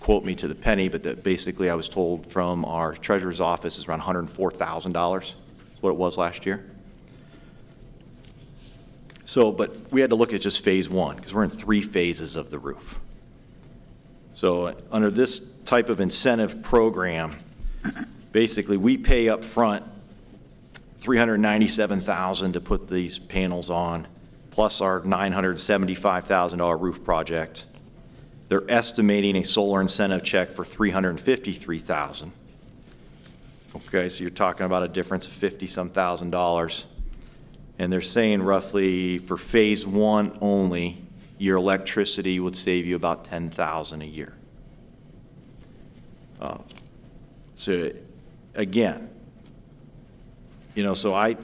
quote me to the penny, but that basically I was told from our treasurer's office is around $104,000, what it was last year. So, but we had to look at just phase one, because we're in 3 phases of the roof. So under this type of incentive program, basically we pay up front $397,000 to put these panels on, plus our $975,000 roof project. They're estimating a solar incentive check for $353,000. Okay, so you're talking about a difference of $50-some thousand. And they're saying roughly for phase one only, your electricity would save you about $10,000 a year. So again, so I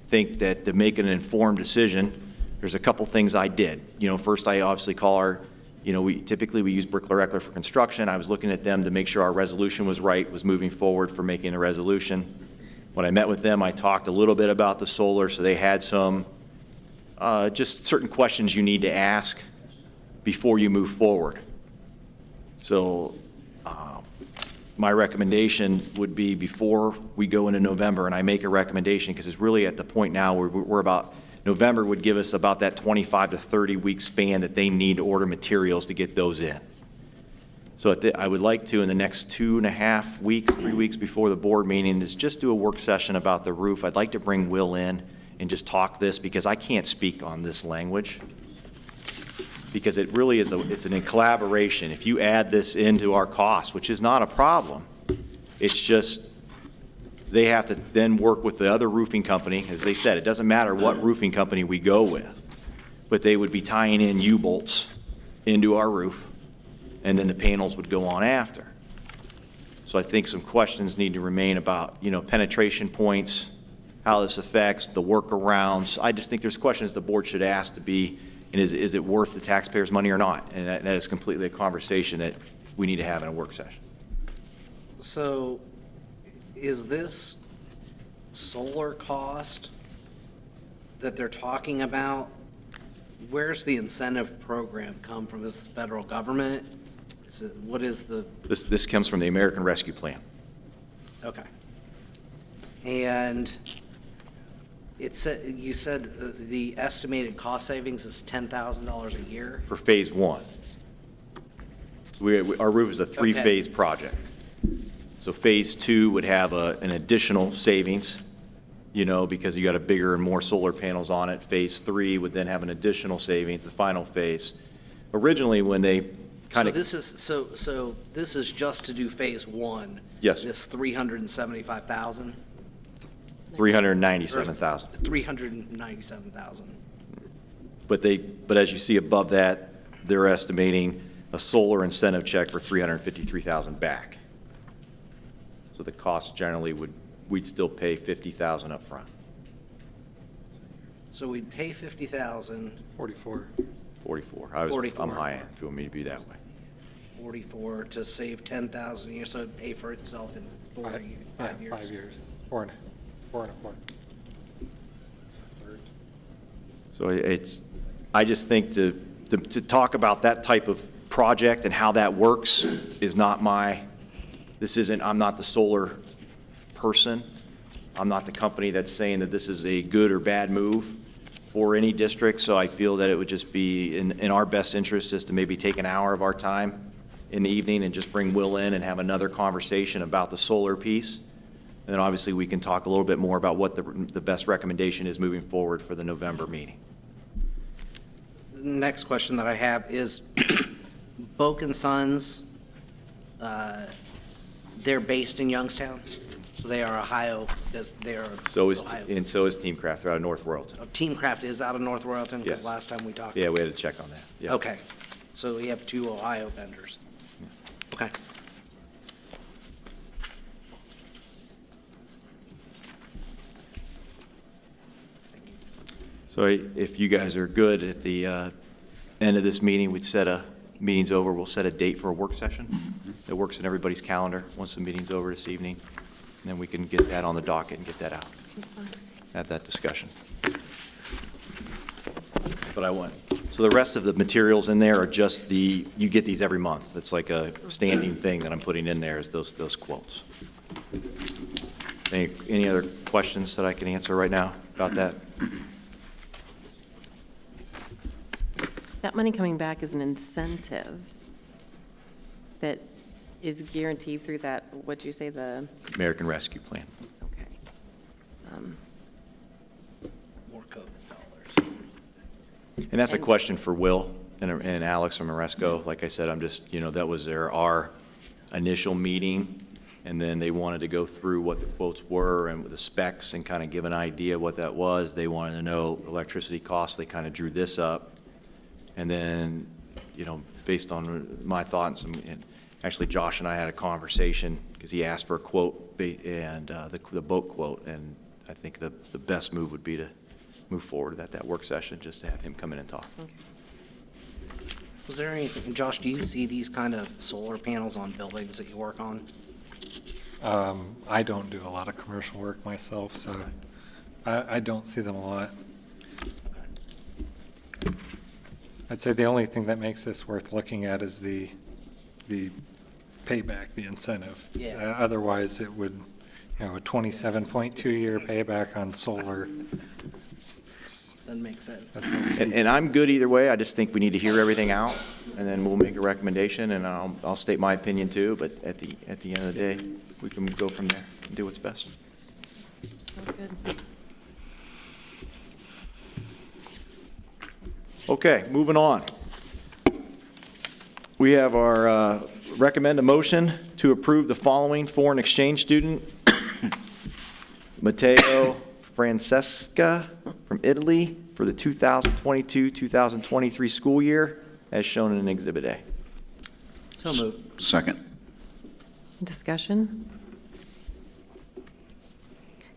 think that to make an informed decision, there's a couple things I did. First I obviously call our, we typically use Brickler Eckler for construction. I was looking at them to make sure our resolution was right, was moving forward for making a resolution. When I met with them, I talked a little bit about the solar, so they had some just certain questions you need to ask before you move forward. So my recommendation would be before we go into November and I make a recommendation, because it's really at the point now where we're about, November would give us about that 25 to 30 week span that they need to order materials to get those in. So I would like to, in the next 2.5 weeks, 3 weeks before the board meeting, is just do a work session about the roof. I'd like to bring Will in and just talk this, because I can't speak on this language. Because it really is, it's in collaboration. If you add this into our cost, which is not a problem, it's just they have to then work with the other roofing company. As they said, it doesn't matter what roofing company we go with, but they would be tying in U-bolts into our roof, and then the panels would go on after. So I think some questions need to remain about, penetration points, how this affects the workarounds. I just think there's questions the board should ask to be, and is it worth the taxpayers' money or not? And that is completely a conversation that we need to have in a work session. So is this solar cost that they're talking about, where's the incentive program come from? Is it the federal government? What is the? This comes from the American Rescue Plan. Okay. And you said the estimated cost savings is $10,000 a year? For phase one. Our roof is a 3-phase project. So phase 2 would have an additional savings, because you got a bigger and more solar panels on it. Phase 3 would then have an additional savings, the final phase. Originally, when they kind of. So this is just to do phase 1? Yes. This $375,000? $397,000. $397,000. But as you see above that, they're estimating a solar incentive check for $353,000 back. So the cost generally we'd still pay $50,000 up front. So we'd pay $50,000. 44. 44. 44. I'm high end, if you want me to be that way. 44 to save $10,000 a year, so it'd pay for itself in 5 years. 5 years. 4.25. So I just think to talk about that type of project and how that works is not I'm not the solar person. I'm not the company that's saying that this is a good or bad move for any district, so I feel that it would just be in our best interest is to maybe take an hour of our time in the evening and just bring Will in and have another conversation about the solar piece. And then obviously we can talk a little bit more about what the best recommendation is moving forward for the November meeting. The next question that I have is Boak and Sons, they're based in Youngstown, so they are Ohio, they are So is Ohio Team Craft. They're out of North Royalton. Team Craft is out of North Royalton, because Yes. last time we talked. Yeah, we had to check on that. Yeah. Okay, so we have 2 Ohio vendors. Okay. So if you guys are good at the end of this meeting, meeting's over, we'll set a date for a work session that works in everybody's calendar once the meeting's over this evening. And then we can get that on the docket and get that out. That's fine. Have that discussion. So the rest of the materials in there are just you get these every month. It's like a standing thing that I'm putting in there is those quotes. Any other questions that I can answer right now about that? That money coming back is an incentive that is guaranteed through that, what'd you say, the, American Rescue Plan. okay. More COVID dollars. And that's a question for Will and Alex from Maresco. Like I said, that was our initial meeting, and then they wanted to go through what the quotes were and the specs and kind of give an idea what that was. They wanted to know electricity costs. They kind of drew this up. And then, based on my thoughts, and actually Josh and I had a conversation because he asked for a quote and the boat quote, and I think the best move would be to move forward at that work session, just to have him come in and talk. Okay. Was there anything, Josh, do you see these kind of solar panels on buildings that you work on? I don't do a lot of commercial work myself, so I don't see them a lot. I'd say the only thing that makes this worth looking at is the payback, the incentive. Yeah. Otherwise, it would, a 27.2-year payback on solar. Doesn't make sense. And I'm good either way. I just think we need to hear everything out, and then we'll make a recommendation, and I'll state my opinion too. But at the end of the day, we can go from there and do what's best. Sounds good. Okay, moving on. We have our recommend a motion to approve the following foreign exchange student, Matteo Francesca from Italy for the 2022-2023 school year, as shown in Exhibit A. So moved. Second. Discussion?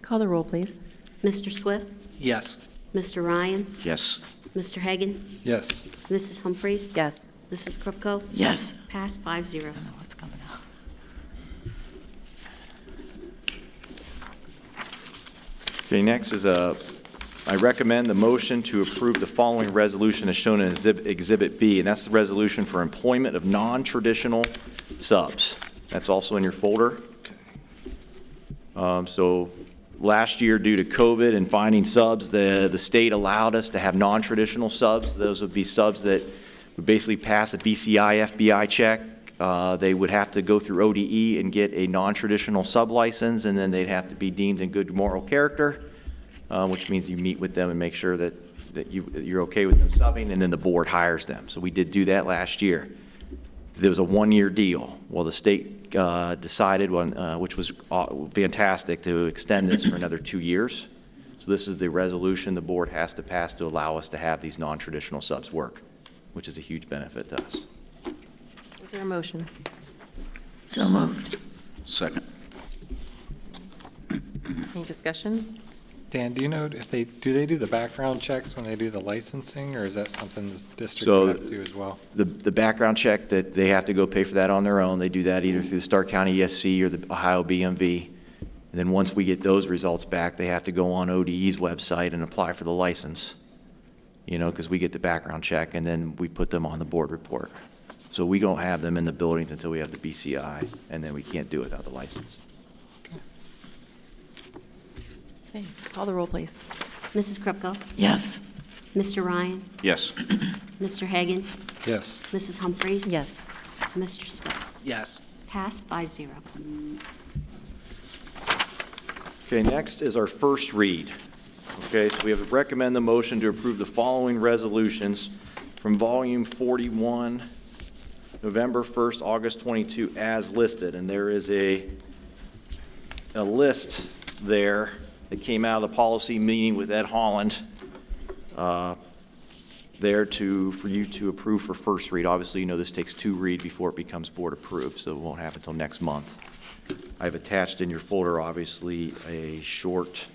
Call the roll, please. Mr. Swift? Yes. Mr. Ryan? Yes. Mr. Hagan? Yes. Mrs. Humphries? Yes. Mrs. Krupko? Yes. Passed 5-0. What's coming up? Okay, next is I recommend the motion to approve the following resolution as shown in Exhibit B, and that's the resolution for employment of non-traditional subs. That's also in your folder. So last year, due to COVID and finding subs, the state allowed us to have non-traditional subs. Those would be subs that would basically pass a BCI FBI check. They would have to go through ODE and get a non-traditional sub license, and then they'd have to be deemed in good moral character, which means you meet with them and make sure that you're okay with them subbing, and then the board hires them. So we did do that last year. There was a one-year deal. Well, the state decided, which was fantastic, to extend this for another 2 years. So this is the resolution the board has to pass to allow us to have these non-traditional subs work, which is a huge benefit to us. Is there a motion? So moved. Second. Any discussion? Dan, do you know if they do the background checks when they do the licensing, or is that something the district So would have to do as well? The background check, that they have to go pay for that on their own. They do that either through the Stark County ESC or the Ohio BMV. And then once we get those results back, they have to go on ODE's website and apply for the license. because we get the background check and then we put them on the board report. So we don't have them in the buildings until we have the BCI, and then we can't do it without the license. Okay, call the roll, please. Mrs. Krupko? Yes. Mr. Ryan? Yes. Mr. Hagan? Yes. Mrs. Humphries? Yes. Mr. Swift? Yes. Pass 5-0. Okay, next is our first read. Okay, so we have to recommend the motion to approve the following resolutions from volume 41, November 1st, August 22, as listed. And there is a list there that came out of the policy meeting with Ed Holland there for you to approve for first read. Obviously, this takes 2 read before it becomes board approved, so it won't happen until next month. I've attached in your folder, obviously, a short,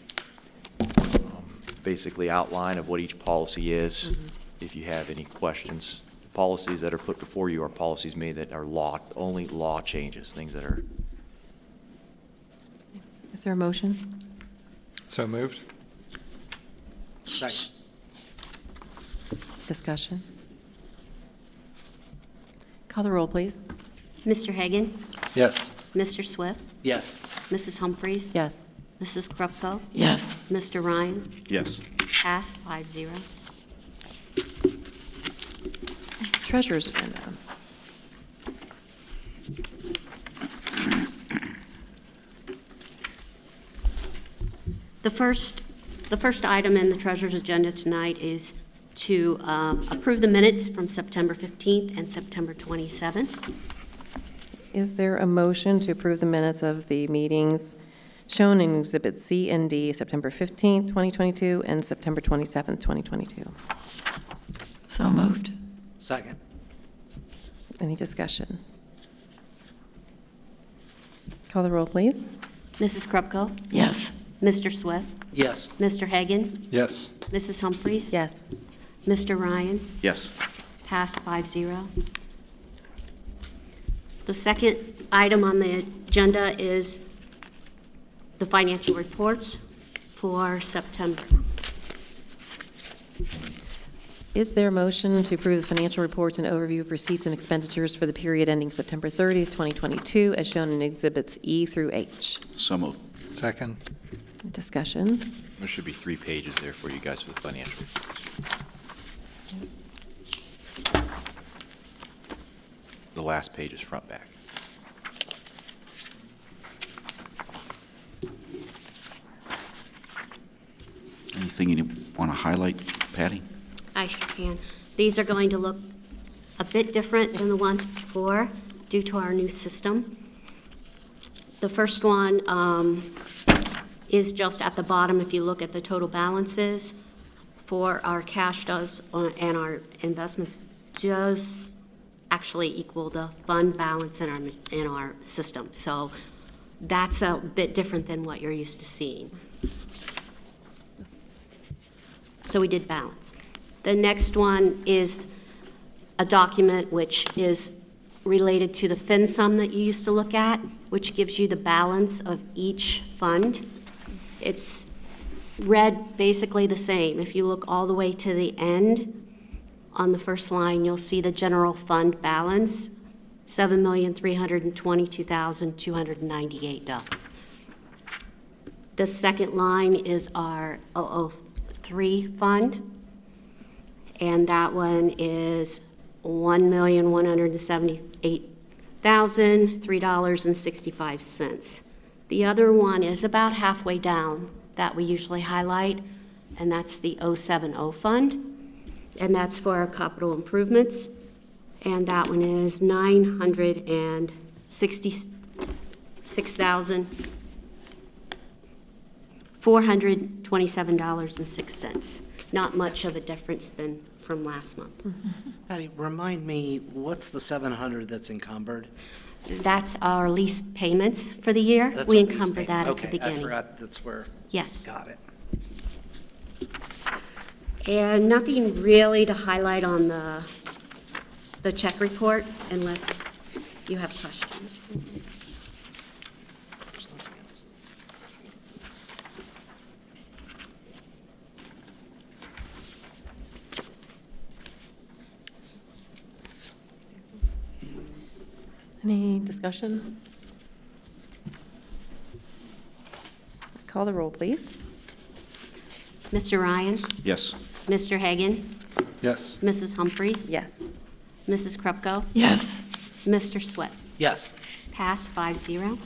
basically outline of what each policy is. If you have any questions, policies that are put before you are policies made that are only law changes, things that are. Is there a motion? So moved? Second. Discussion? Call the roll, please. Mr. Hagan? Yes. Mr. Swift? Yes. Mrs. Humphries? Yes. Mrs. Krupko? Yes. Mr. Ryan? Yes. Pass 5-0. Treasurer's agenda. The first item in the treasurer's agenda tonight is to approve the minutes from September 15th and September 27th. Is there a motion to approve the minutes of the meetings shown in Exhibit C and D, September 15th, 2022, and September 27th, 2022? So moved. Second. Any discussion? Call the roll, please. Mrs. Krupko? Yes. Mr. Swift? Yes. Mr. Hagan? Yes. Mrs. Humphries? Yes. Mr. Ryan? Yes. Pass 5-0. The second item on the agenda is the financial reports for September. Is there a motion to approve the financial reports and overview of receipts and expenditures for the period ending September 30th, 2022, as shown in Exhibits E through H? So moved. Second? Discussion? There should be 3 pages there for you guys for the financial reports. The last page is front back. Anything you want to highlight, Patty? I sure can. These are going to look a bit different than the ones before due to our new system. The first one is just at the bottom. If you look at the total balances for our cash and our investments does actually equal the fund balance in our system. So that's a bit different than what you're used to seeing. So we did balance. The next one is a document which is related to the FinSum that you used to look at, which gives you the balance of each fund. It's read basically the same. If you look all the way to the end, on the first line, you'll see the general fund balance, $7,322,298. The second line is our 003 fund, and that one is $1,178,003.65. The other one is about halfway down that we usually highlight, and that's the 070 fund, and that's for our capital improvements, and that one is $966,427.06. Not much of a difference than from last month. Patty, remind me, what's the 700 that's encumbered? That's our lease payments for the year. That's We a lease encumber payment. that at the beginning. Okay, I forgot that's where. Yes. Got it. And nothing really to highlight on the check report unless you have questions. Discussion? Call the roll, please. Mr. Ryan? Yes. Mr. Hagan? Yes. Mrs. Humphries? Yes. Mrs. Krupko? Yes. Mr. Swift? Yes. Pass 5-0.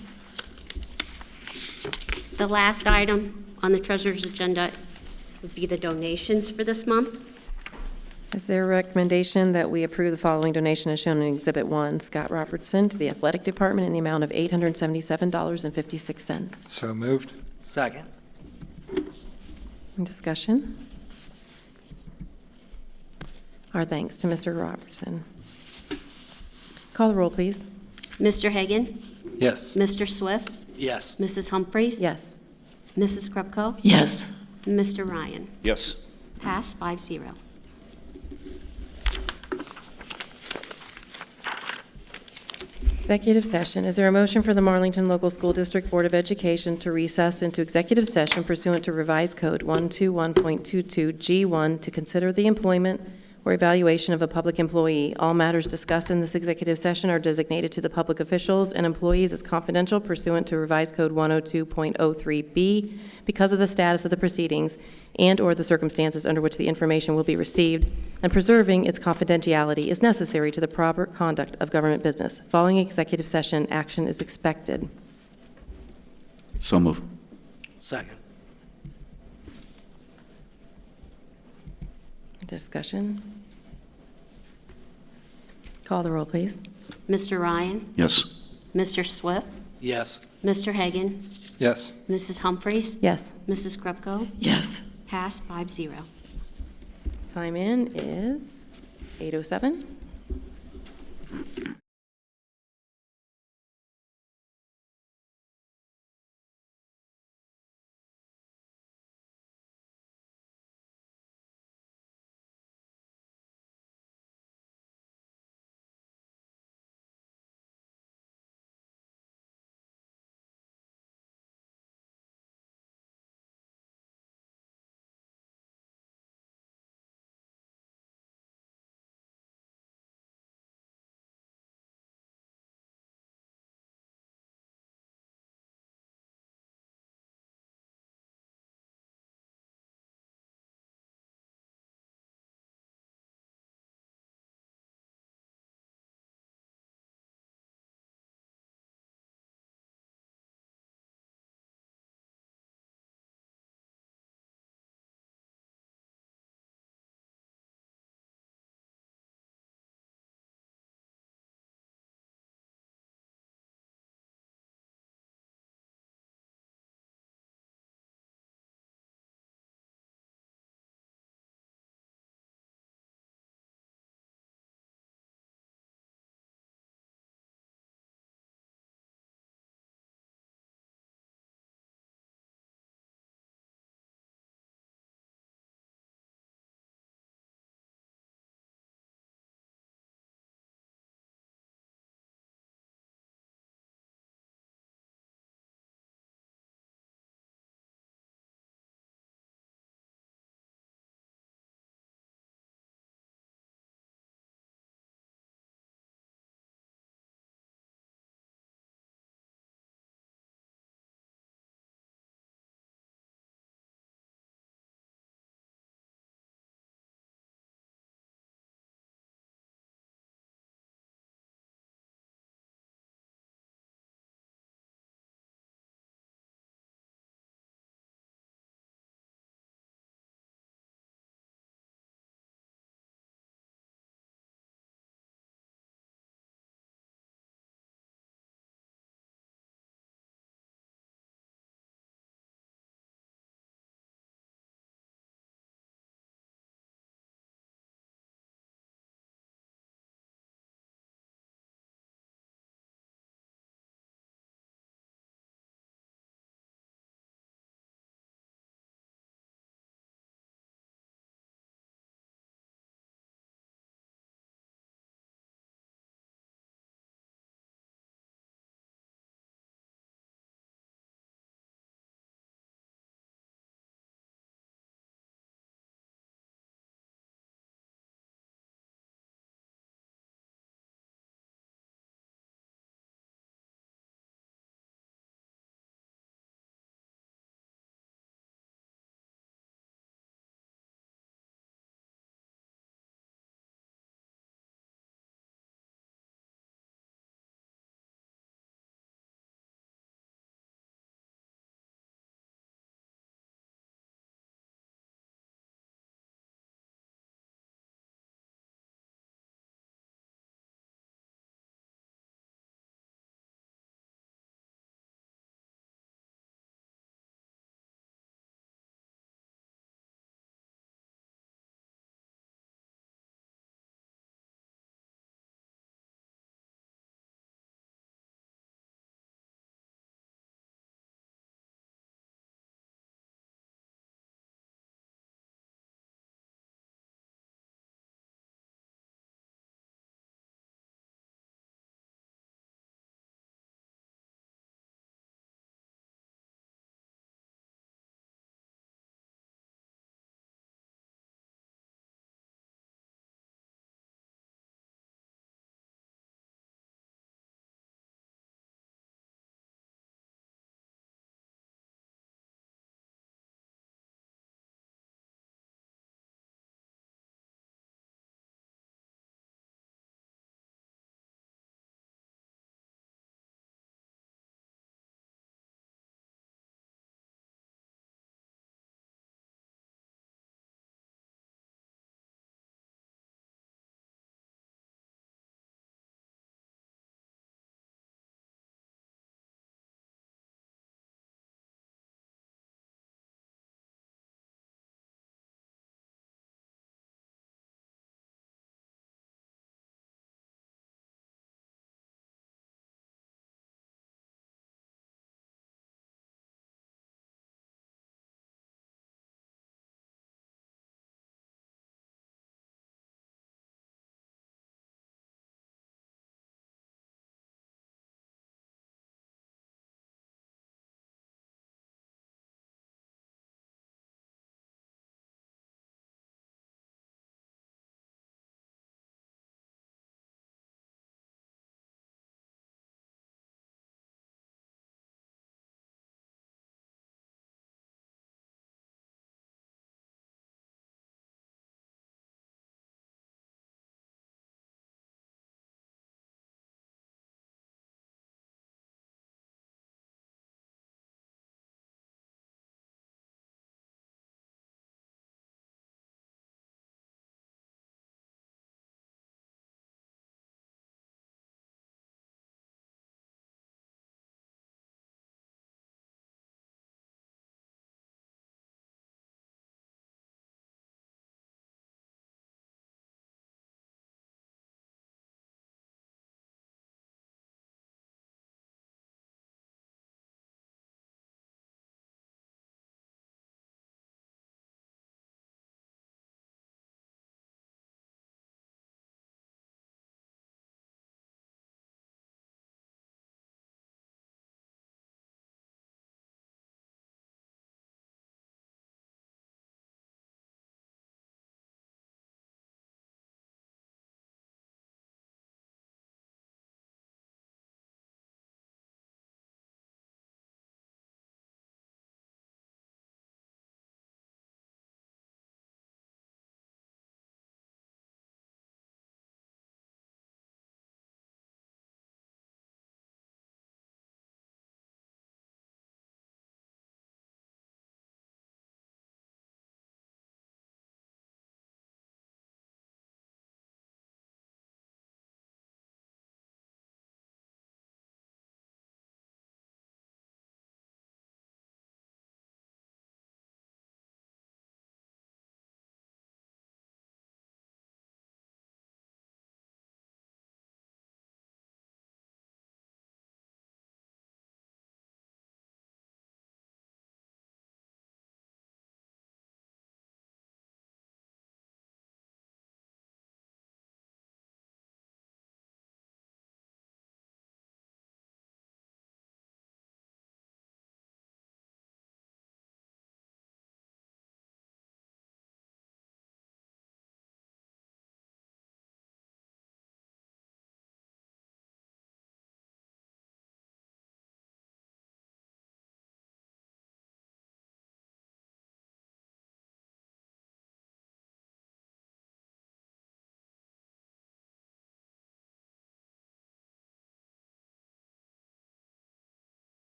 The last item on the treasurer's agenda would be the donations for this month. Is there a recommendation that we approve the following donation as shown in Exhibit 1, Scott Robertson, to the Athletic Department in the amount of $877.56? So moved. Second. Discussion? Our thanks to Mr. Robertson. Call the roll, please. Mr. Hagan? Yes. Mr. Swift? Yes. Mrs. Humphries? Yes. Mrs. Krupko? Yes. Mr. Ryan? Yes. Pass 5-0. Executive session. Is there a motion for the Marlington Local School District Board of Education to recess into executive session pursuant to Revised Code 121.22G1 to consider the employment or evaluation of a public employee? All matters discussed in this executive session are designated to the public officials and employees as confidential pursuant to Revised Code 102.03B because of the status of the proceedings and/or the circumstances under which the information will be received, and preserving its confidentiality is necessary to the proper conduct of government business. Following executive session, action is expected. So move. Second. Discussion? Call the roll, please. Mr. Ryan? Yes. Mr. Swift? Yes. Mr. Hagan? Yes. Mrs. Humphries? Yes. Mrs. Krupko? Yes. Pass 5-0. Time in is 8:07.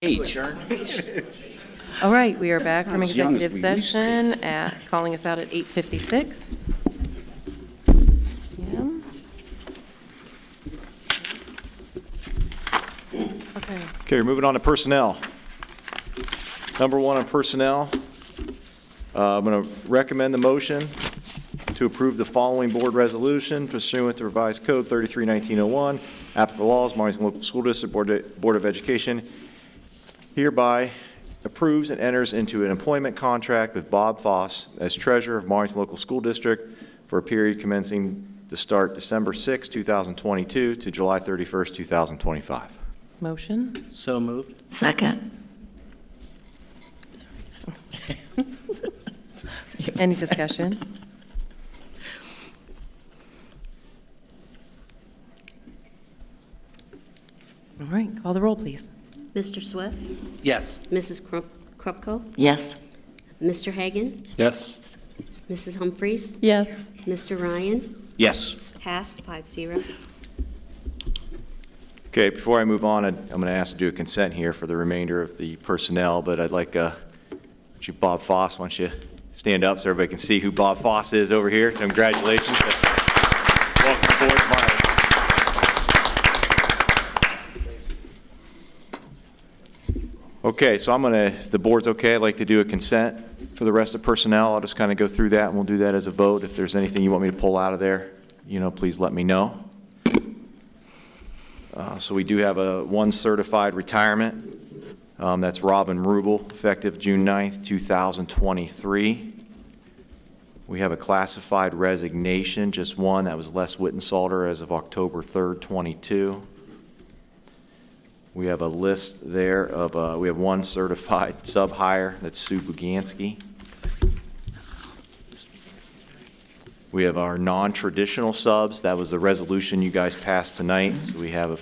Age. All right, we are back from Not as young as executive we used to be. session calling us out at 8:56. Yeah. Okay. Okay, we're moving on to personnel. Number one on personnel, I'm going to recommend the motion to approve the following board resolution pursuant to revised code 33-1901, applicable laws, Marlington Local School District Board of Education hereby approves and enters into an employment contract with Bob Foss as treasurer of Marlington Local School District for a period commencing to start December 6, 2022 to July 31st, 2025. Motion? So moved. Second. Any discussion? All right, call the roll, please. Mr. Swift? Yes. Mrs. Krupko? Yes. Mr. Hagan? Yes. Mrs. Humphries? Yes. Mr. Ryan? Yes. Passed 5-0. Okay, before I move on, I'm going to ask to do a consent here for the remainder of the personnel, but I'd like Bob Foss, why don't you stand up so everybody can see who Bob Foss is over here. Congratulations. Welcome aboard, Marlin. Okay, so if the board's okay, I'd like to do a consent for the rest of personnel. I'll just kind of go through that, and we'll do that as a vote. If there's anything you want me to pull out of there, please let me know. So we do have one certified retirement. That's Robin Rubel, effective June 9th, 2023. We have a classified resignation, just one. That was Les Wittensalter as of October 3rd, 22. We have a list there of, we have one certified sub-hire, that's Sue Bugansky. We have our non-traditional subs. That was the resolution you guys passed tonight. So we have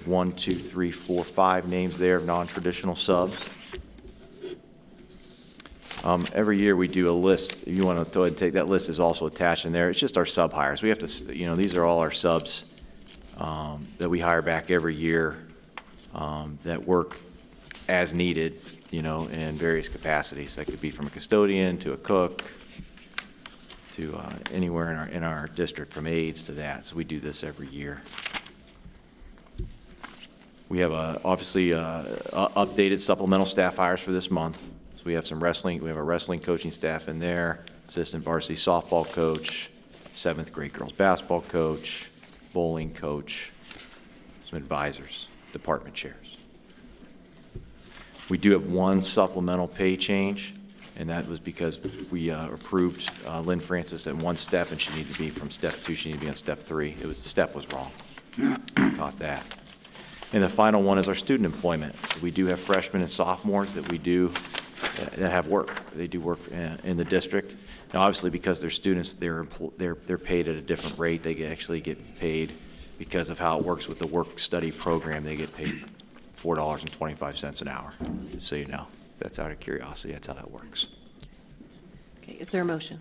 1, 2, 3, 4, 5 names there of non-traditional subs. Every year we do a list. If you want to go ahead and take that list, is also attached in there. It's just our sub hires. We have to, these are all our subs that we hire back every year that work as needed, in various capacities. That could be from a custodian to a cook to anywhere in our district, from aides to that. So we do this every year. We have obviously updated supplemental staff hires for this month. So we have some wrestling. We have a wrestling coaching staff in there, assistant varsity softball coach, 7th grade girls basketball coach, bowling coach, some advisors, department chairs. We do have one supplemental pay change, and that was because we approved Lynn Francis at one step, and she needed to be from step 2. She needed to be on step 3. The step was wrong. Caught that. And the final one is our student employment. So we do have freshmen and sophomores that that have work. They do work in the district. Now, obviously, because they're students, they're paid at a different rate. They actually get paid because of how it works with the work-study program. They get paid $4.25 an hour, so you know. That's out of curiosity. That's how that works. Okay, is there a motion?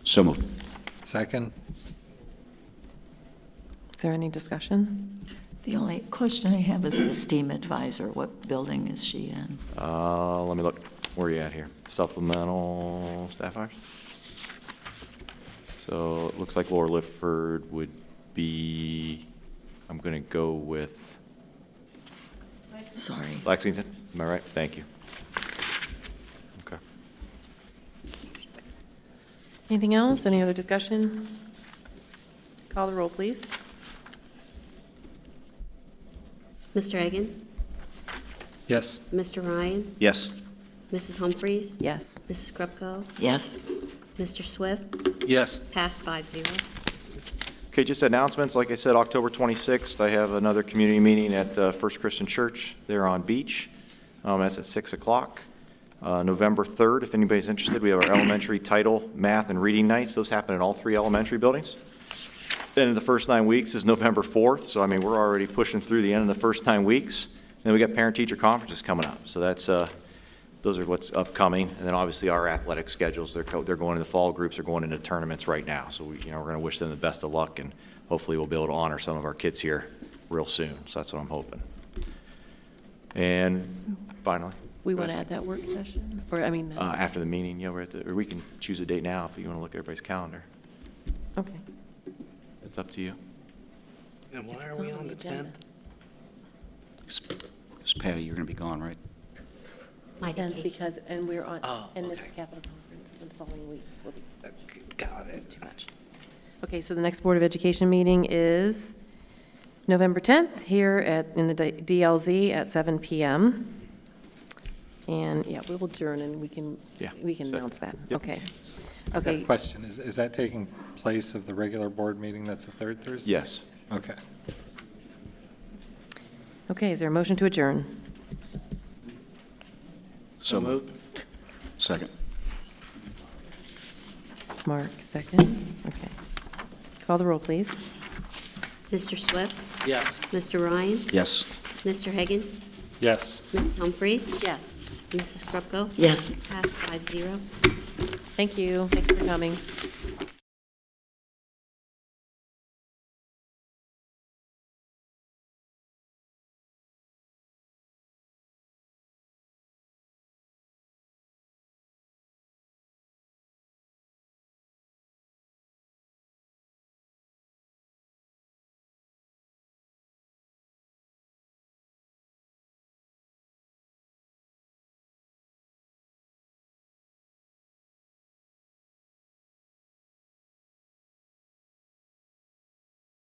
So moved. Second. Is there any discussion? The only question I have is the STEAM advisor. What building is she in? Let me look. Where are you at here? Supplemental staff hires? So it looks like Laura Lifford would be, I'm going to go with Sorry. Lexington. Am I right? Thank you. Okay. Anything else? Any other discussion? Call the roll, please. Mr. Hagan? Yes. Mr. Ryan? Yes. Mrs. Humphries? Yes. Mrs. Krupko? Yes. Mr. Swift? Yes. Passed 5-0. Okay, just announcements. Like I said, October 26th, I have another community meeting at First Christian Church there on Beach. That's at 6 o'clock. November 3rd, if anybody's interested, we have our elementary title, math, and reading nights. Those happen in all 3 elementary buildings. Then in the first 9 weeks is November 4th. So, I mean, we're already pushing through the end of the first 9 weeks. Then we got parent-teacher conferences coming up. So that's those are what's upcoming. And then obviously our athletic schedules, they're going to the fall groups, are going into tournaments right now. So we're going to wish them the best of luck, and hopefully we'll be able to honor some of our kids here real soon. So that's what I'm hoping. And finally. We go want to ahead. add that work session, or, I mean, After the meeting, yeah, or we can choose a date now if you want to look at everybody's calendar. okay. It's up to you. And Guess why it's are we not on the agenda. 10th? Because Patty, you're going to be gone, right? My Tenth, vacation. because, and we're on, Oh, and this okay. Capitol Conference, the following week will be. Got it. Too much. Okay, so the next Board of Education meeting is November 10th here in the DLZ at 7 PM. And, yeah, we'll adjourn and we can set. announce that. Yep. Okay. I have Okay. a question, is that taking place of the regular board meeting that's the third Thursday? Yes. Okay. Okay, is there a motion to adjourn? So moved. Second. Mark, second. Okay. Call the roll, please. Mr. Swift, Yes. Mr. Ryan, Yes. Mr. Hagan, Yes. Mrs. Humphries, Yes. Mrs. Krupko. Yes. Pass 5-0. Thank you. Thank you for coming.